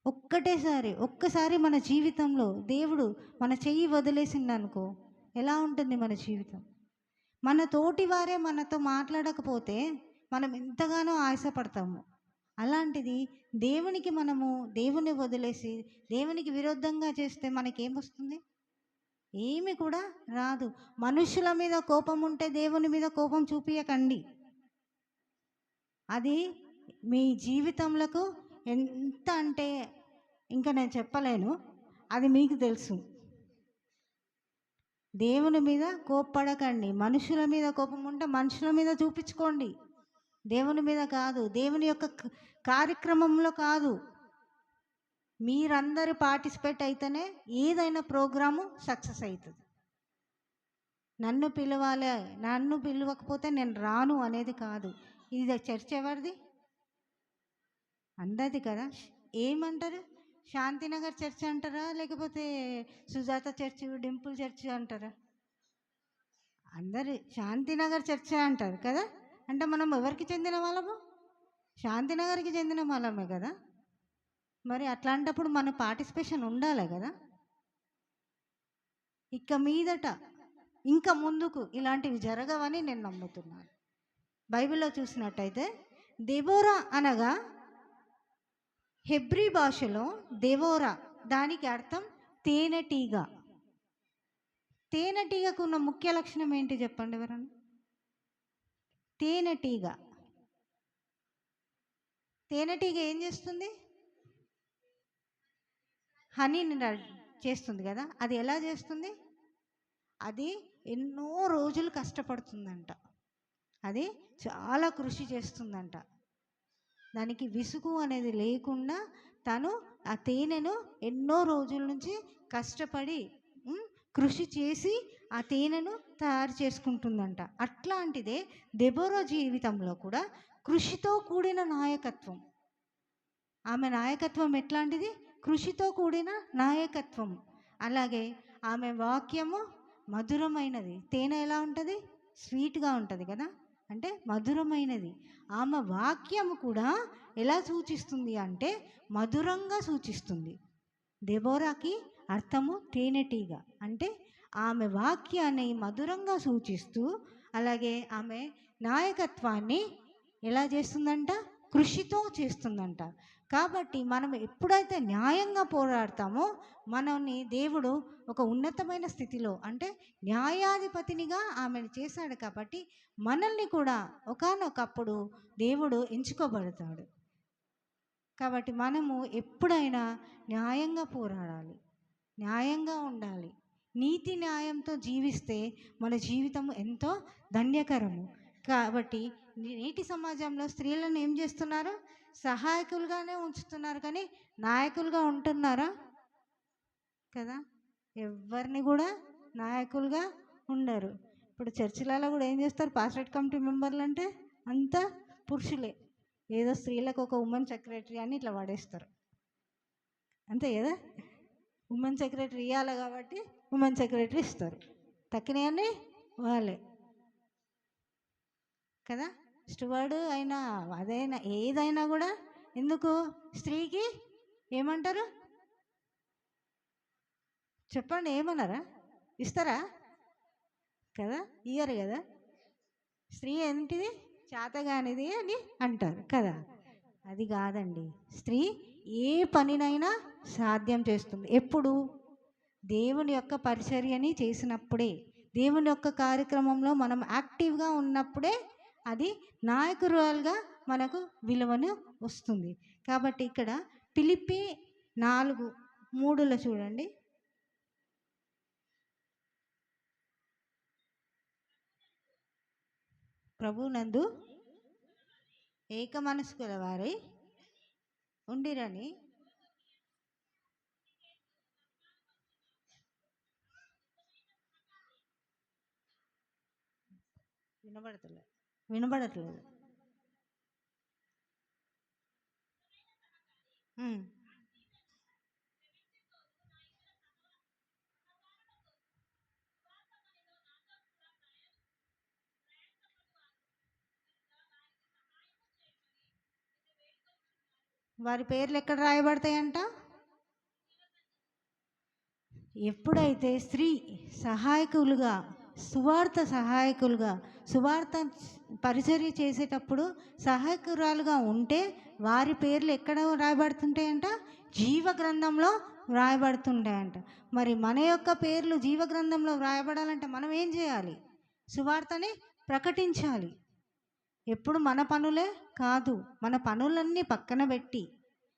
ఒక్కసారి మన జీవితంలో దేవుడు మన చెయ్యి వదిలేసిందనుకో, ఎలా ఉంటుంది మన జీవితం? మన తోటి వారే మనతో మాట్లాడకపోతే మనం ఎంతగానో ఆశపడతాము. అలాంటిది దేవుని వదిలేసి దేవునికి విరుద్ధంగా చేస్తే మనకేమొస్తుంది? ఏమి కూడా రాదు. మనుషుల మీద కోపం ఉంటే దేవుని మీద కోపం చూపించకండి. అది మీ జీవితంలో ఎంత అంటే ఇంకా నేను చెప్పలేను, అది మీకు తెలుసు. దేవుని మీద కోప్పడకండి. మనుషుల మీద కోపం ఉంటే మనుషుల మీద చూపించుకోండి, దేవుని మీద కాదు, దేవుని యొక్క కార్యక్రమంలో కాదు. మీరందరూ పార్టిసిపేట్ అయితేనే ఏదైనా ప్రోగ్రాము సక్సెస్ అవుతుంది. నన్ను పిలవాలి, నన్ను పిలవకపోతే నేను రాను అనేది కాదు. ఇది చర్చ్ ఎవరిది? అందరిది కదా. ఏమంటారు? శాంతినగర్ చర్చ్ అంటారా, లేకపోతే సుజాత చర్చ్, డింపుల్ చర్చ్ అంటారా? అందరు శాంతినగర్ చర్చ్ అంటారు కదా. అంటే మనం ఎవరికి చెందిన వాళ్ళము? శాంతినగర్కి చెందిన వాళ్ళమే కదా. మరి అట్లాంటప్పుడు మన పార్టిసిపేషన్ ఉండాలి కదా. ఇక మీదట ఇంకా ముందుకు ఇలాంటివి జరగవని నేను నమ్ముతున్నాను. బైబిల్లో చూసినట్టయితే దెబోరా అనగా హెబ్రీ భాషలో దెబోరా దానికి అర్థం తేనెటీగ. తేనెటీగకు ఉన్న ముఖ్య లక్షణం ఏంటి చెప్పండి ఎవరన్నా? తేనెటీగ ఏం చేస్తుంది? హనీని చేస్తుంది కదా. అది ఎలా చేస్తుంది? అది ఎన్నో రోజులు కష్టపడుతుందంట, అది చాలా కృషి చేస్తుందంట. దానికి విసుగు అనేది లేకుండా తను ఆ తేనెను ఎన్నో రోజుల నుంచి కష్టపడి కృషి చేసి ఆ తేనెను తయారు చేసుకుంటుందంట. అట్లాంటిదే దెబోరా జీవితంలో కూడా కృషితో కూడిన నాయకత్వం. ఆమె నాయకత్వం ఎట్లాంటిది? కృషితో కూడిన నాయకత్వం. అలాగే ఆమె వాక్యము మధురమైనది. తేనె ఎలా ఉంటుంది? స్వీట్గా ఉంటుంది కదా, అంటే మధురమైనది. ఆమె వాక్యము కూడా ఎలా సూచిస్తుంది అంటే మధురంగా సూచిస్తుంది. దెబోరాకి అర్థము తేనెటీగ, అంటే ఆమె వాక్యాన్ని మధురంగా సూచిస్తూ, అలాగే ఆమె నాయకత్వాన్ని ఎలా చేస్తుందంట? కృషితో చేస్తుందంట. కాబట్టి మనం ఎప్పుడైతే న్యాయంగా పోరాడతామో మనల్ని దేవుడు ఒక ఉన్నతమైన స్థితిలో, అంటే న్యాయాధిపతినిగా ఆమెను చేశాడు. కాబట్టి మనల్ని కూడా ఒకానొకప్పుడు దేవుడు ఎంచుకోబడతాడు. కాబట్టి మనము ఎప్పుడైనా న్యాయంగా పోరాడాలి, న్యాయంగా ఉండాలి. నీతి న్యాయంతో జీవిస్తే మన జీవితం ఎంతో ధన్యకరము. కాబట్టి నేటి సమాజంలో స్త్రీలను ఏం చేస్తున్నారు? సహాయకులుగానే ఉంచుతున్నారు, కానీ నాయకులుగా ఉంటున్నారా? కదా, ఎవరిని కూడా నాయకులుగా ఉండరు. ఇప్పుడు చర్చిలలో కూడా ఏం చేస్తారు? పాస్టరేట్ కమిటీ మెంబర్లు అంటే అంతా పురుషులే. ఏదో స్త్రీలకు ఒక ఉమెన్ సెక్రటరీ అని ఇట్లా పడేస్తారు, అంతే కదా. ఉమెన్ సెక్రటరీ ఇవ్వాలి కాబట్టి ఉమెన్ సెక్రటరీ ఇస్తారు, తక్కినవన్నీ వాళ్ళే కదా. స్టువర్డ్ అయినా అదైనా ఏదైనా కూడా ఎందుకు స్త్రీకి ఏమంటారు? చెప్పండి, ఏమన్నారా? ఇస్తారా? కదా, ఇయ్యరు కదా. స్త్రీ ఏంటిది? చేతగానిది అని అంటారు కదా. అది కాదండి. స్త్రీ ఏ పనినైనా సాధ్యం చేస్తుంది. ఎప్పుడు? దేవుని యొక్క పరిచర్యని చేసినప్పుడే, దేవుని యొక్క కార్యక్రమంలో మనం యాక్టివ్గా ఉన్నప్పుడే అది నాయకురాలుగా మనకు విలువను వస్తుంది. కాబట్టి ఇక్కడ ఫిలిప్పీ 4:3 చూడండి. ప్రభునందు ఏక మనసు గల వారై ఉండిరని వినబడట్లేదు. వారి పేర్లు ఎక్కడ రాయబడతాయంట? ఎప్పుడైతే స్త్రీ సహాయకులుగా, సువార్త సహాయకులుగా, సువార్త పరిచర్య చేసేటప్పుడు సహాయకురాలుగా ఉంటే వారి పేర్లు ఎక్కడ రాయబడుతుంటాయంట? జీవ గ్రంథంలో వ్రాయబడుతుంటాయంట. మరి మన యొక్క పేర్లు జీవ గ్రంథంలో వ్రాయబడాలంటే మనం ఏం చేయాలి? సువార్తని ప్రకటించాలి. ఎప్పుడు మన పనులే కాదు, మన పనులన్నీ పక్కన పెట్టి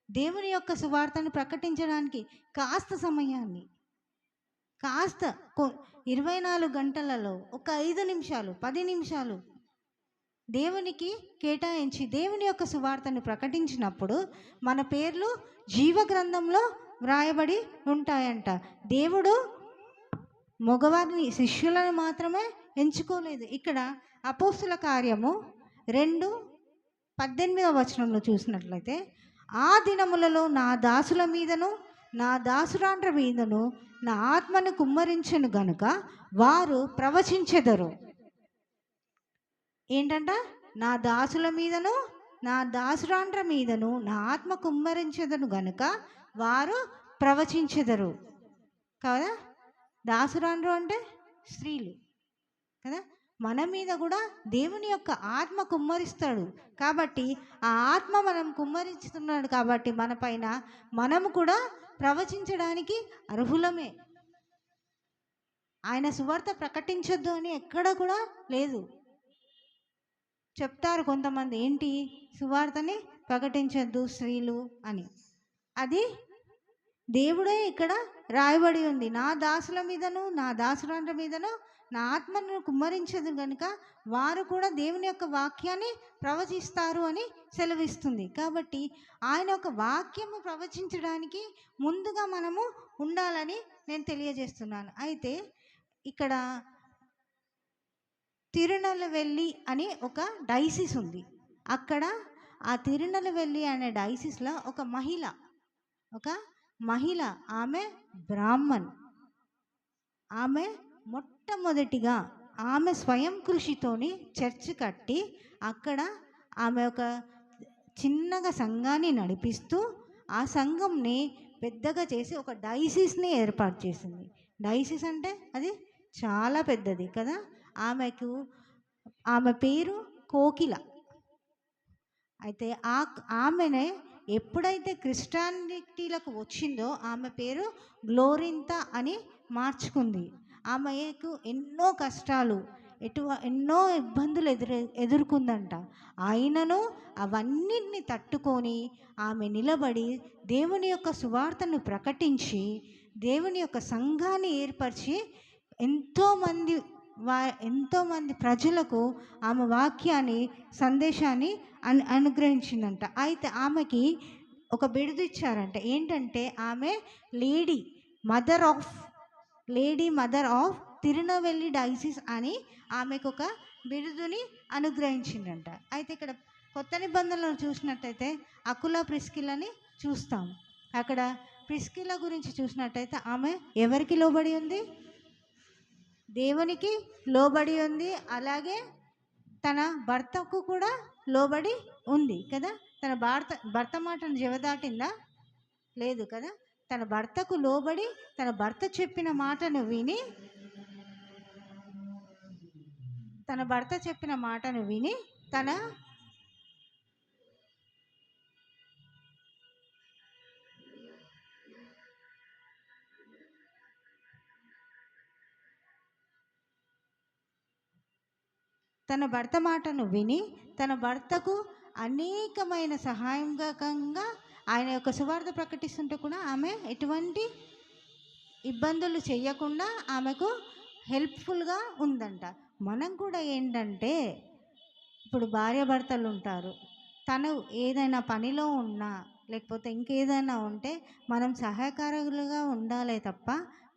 దేవుని యొక్క సువార్తను ప్రకటించడానికి కాస్త సమయాన్ని, కాస్త 24 గంటలలో ఒక 5 నిమిషాలు 10 నిమిషాలు దేవునికి కేటాయించి దేవుని యొక్క సువార్తను ప్రకటించినప్పుడు మన పేర్లు జీవ గ్రంథంలో వ్రాయబడి ఉంటాయంట. దేవుడు మగవారిని, శిష్యులను మాత్రమే ఎంచుకోలేదు. ఇక్కడ అపోస్తుల కార్యము 2:18 చూసినట్లయితే, ఆ దినములలో నా దాసుల మీదను నా దాసురాండ్ర మీదను నా ఆత్మను కుమ్మరించను గనుక వారు ప్రవచించెదరు. ఏంటంట? నా దాసుల మీదను నా దాసురాండ్ర మీదను నా ఆత్మ కుమ్మరించెదను గనుక వారు ప్రవచించెదరు. కదా, దాసురాండ్రు అంటే స్త్రీలు కదా. మన మీద కూడా దేవుని యొక్క ఆత్మ కుమ్మరిస్తాడు. కాబట్టి ఆ ఆత్మ మనం కుమ్మరిస్తున్నాడు కాబట్టి మన పైన మనము కూడా ప్రవచించడానికి అర్హులమే. ఆయన సువార్త ప్రకటించొద్దు అని ఎక్కడ కూడా లేదు. చెప్తారు కొంతమంది, ఏంటి సువార్తని ప్రకటించొద్దు స్త్రీలు అని. అది దేవుడే ఇక్కడ రాయబడి ఉంది. నా దాసుల మీదను నా దాసురాండ్ర మీదను నా ఆత్మను కుమ్మరించదు కనుక వారు కూడా దేవుని యొక్క వాక్యాన్ని ప్రవచిస్తారు అని సెలవిస్తుంది. కాబట్టి ఆయన యొక్క వాక్యము ప్రవచించడానికి ముందుగా మనము ఉండాలని నేను తెలియజేస్తున్నాను. అయితే ఇక్కడ తిరునెల్వేలి అని ఒక డైసిస్ ఉంది. అక్కడ ఆ తిరునెల్వేలి అనే డైసిస్లో ఒక మహిళ ఆమె బ్రాహ్మణ్. ఆమె మొట్టమొదటిగా ఆమె స్వయం కృషితోని చర్చ్ కట్టి అక్కడ ఆమె ఒక చిన్నగా సంఘాన్ని నడిపిస్తూ ఆ సంఘంని పెద్దగా చేసి ఒక డైసిస్ని ఏర్పాటు చేసింది. డైసిస్ అంటే అది చాలా పెద్దది కదా. ఆమె పేరు కోకిల. అయితే ఆమెనే ఎప్పుడైతే క్రిస్టియానిటీలకు వచ్చిందో ఆమె పేరు గ్లోరింతా అని మార్చుకుంది. ఆమెకు ఎన్నో కష్టాలు ఎన్నో ఇబ్బందులు ఎదుర్కొందంట. అయినను అవన్నిటిని తట్టుకొని ఆమె నిలబడి దేవుని యొక్క సువార్తను ప్రకటించి దేవుని యొక్క సంఘాన్ని ఏర్పరిచి ఎంతోమంది ప్రజలకు ఆమె వాక్యాన్ని సందేశాన్ని అనుగ్రహించిందంట. అయితే ఆమెకి ఒక బిరుదు ఇచ్చారంట. ఏంటంటే ఆమె లేడీ మదర్ ఆఫ్ తిరునవెల్లి డైసిస్ అని ఆమెకు ఒక బిరుదుని అనుగ్రహించిందంట. అయితే ఇక్కడ కొత్త నిబంధనలు చూసినట్టయితే అకుల ప్రిస్కిలని చూస్తాం. అక్కడ ప్రిస్కిల గురించి చూసినట్టయితే ఆమె ఎవరికి లోబడి ఉంది? దేవునికి లోబడి ఉంది. అలాగే తన భర్తకు కూడా లోబడి ఉంది కదా. తన భర్త మాటను జవదాటిందా? లేదు కదా. తన భర్తకు లోబడి తన భర్త చెప్పిన మాటను విని తన భర్తకు అనేకమైన సహాయంగా ఆయన యొక్క సువార్త ప్రకటిస్తుంటే కూడా ఆమె ఎటువంటి ఇబ్బందులు చేయకుండా ఆమెకు హెల్ప్ఫుల్గా ఉందంట. మనం కూడా ఏంటంటే ఇప్పుడు భార్యాభర్తలు ఉంటారు. తను ఏదైనా పనిలో ఉన్నా లేకపోతే ఇంకేదైనా ఉంటే మనం సహాయకారులుగా ఉండాలి తప్ప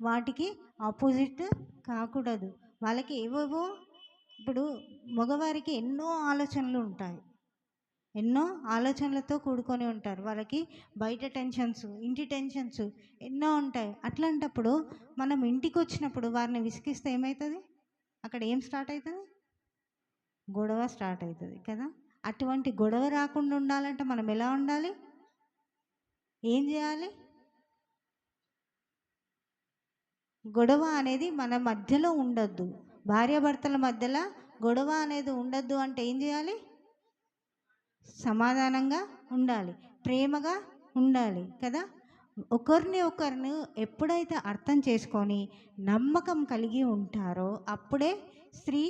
వాటికి ఆపోజిట్ కాకూడదు. వాళ్ళకి ఏవేవో ఇప్పుడు మగవారికి ఎన్నో ఆలోచనలు ఉంటాయి. ఎన్నో ఆలోచనలతో కూడుకొని ఉంటారు. వాళ్ళకి బయట టెన్షన్స్, ఇంటి టెన్షన్స్ ఎన్నో ఉంటాయి. అట్లాంటప్పుడు మనం ఇంటికి వచ్చినప్పుడు వారిని విసిగిస్తే ఏమవుతుంది? అక్కడ ఏం స్టార్ట్ అవుతుంది? గొడవ స్టార్ట్ అవుతుంది కదా. అటువంటి గొడవ రాకుండా ఉండాలంటే మనం ఎలా ఉండాలి? ఏం చేయాలి? గొడవ అనేది మన మధ్యలో ఉండొద్దు. భార్యాభర్తల మధ్యలో గొడవ అనేది ఉండొద్దు అంటే ఏం చేయాలి? సమాధానంగా ఉండాలి, ప్రేమగా ఉండాలి కదా. ఒకరిని ఎప్పుడైతే అర్థం చేసుకొని నమ్మకం కలిగి ఉంటారో అప్పుడే స్త్రీ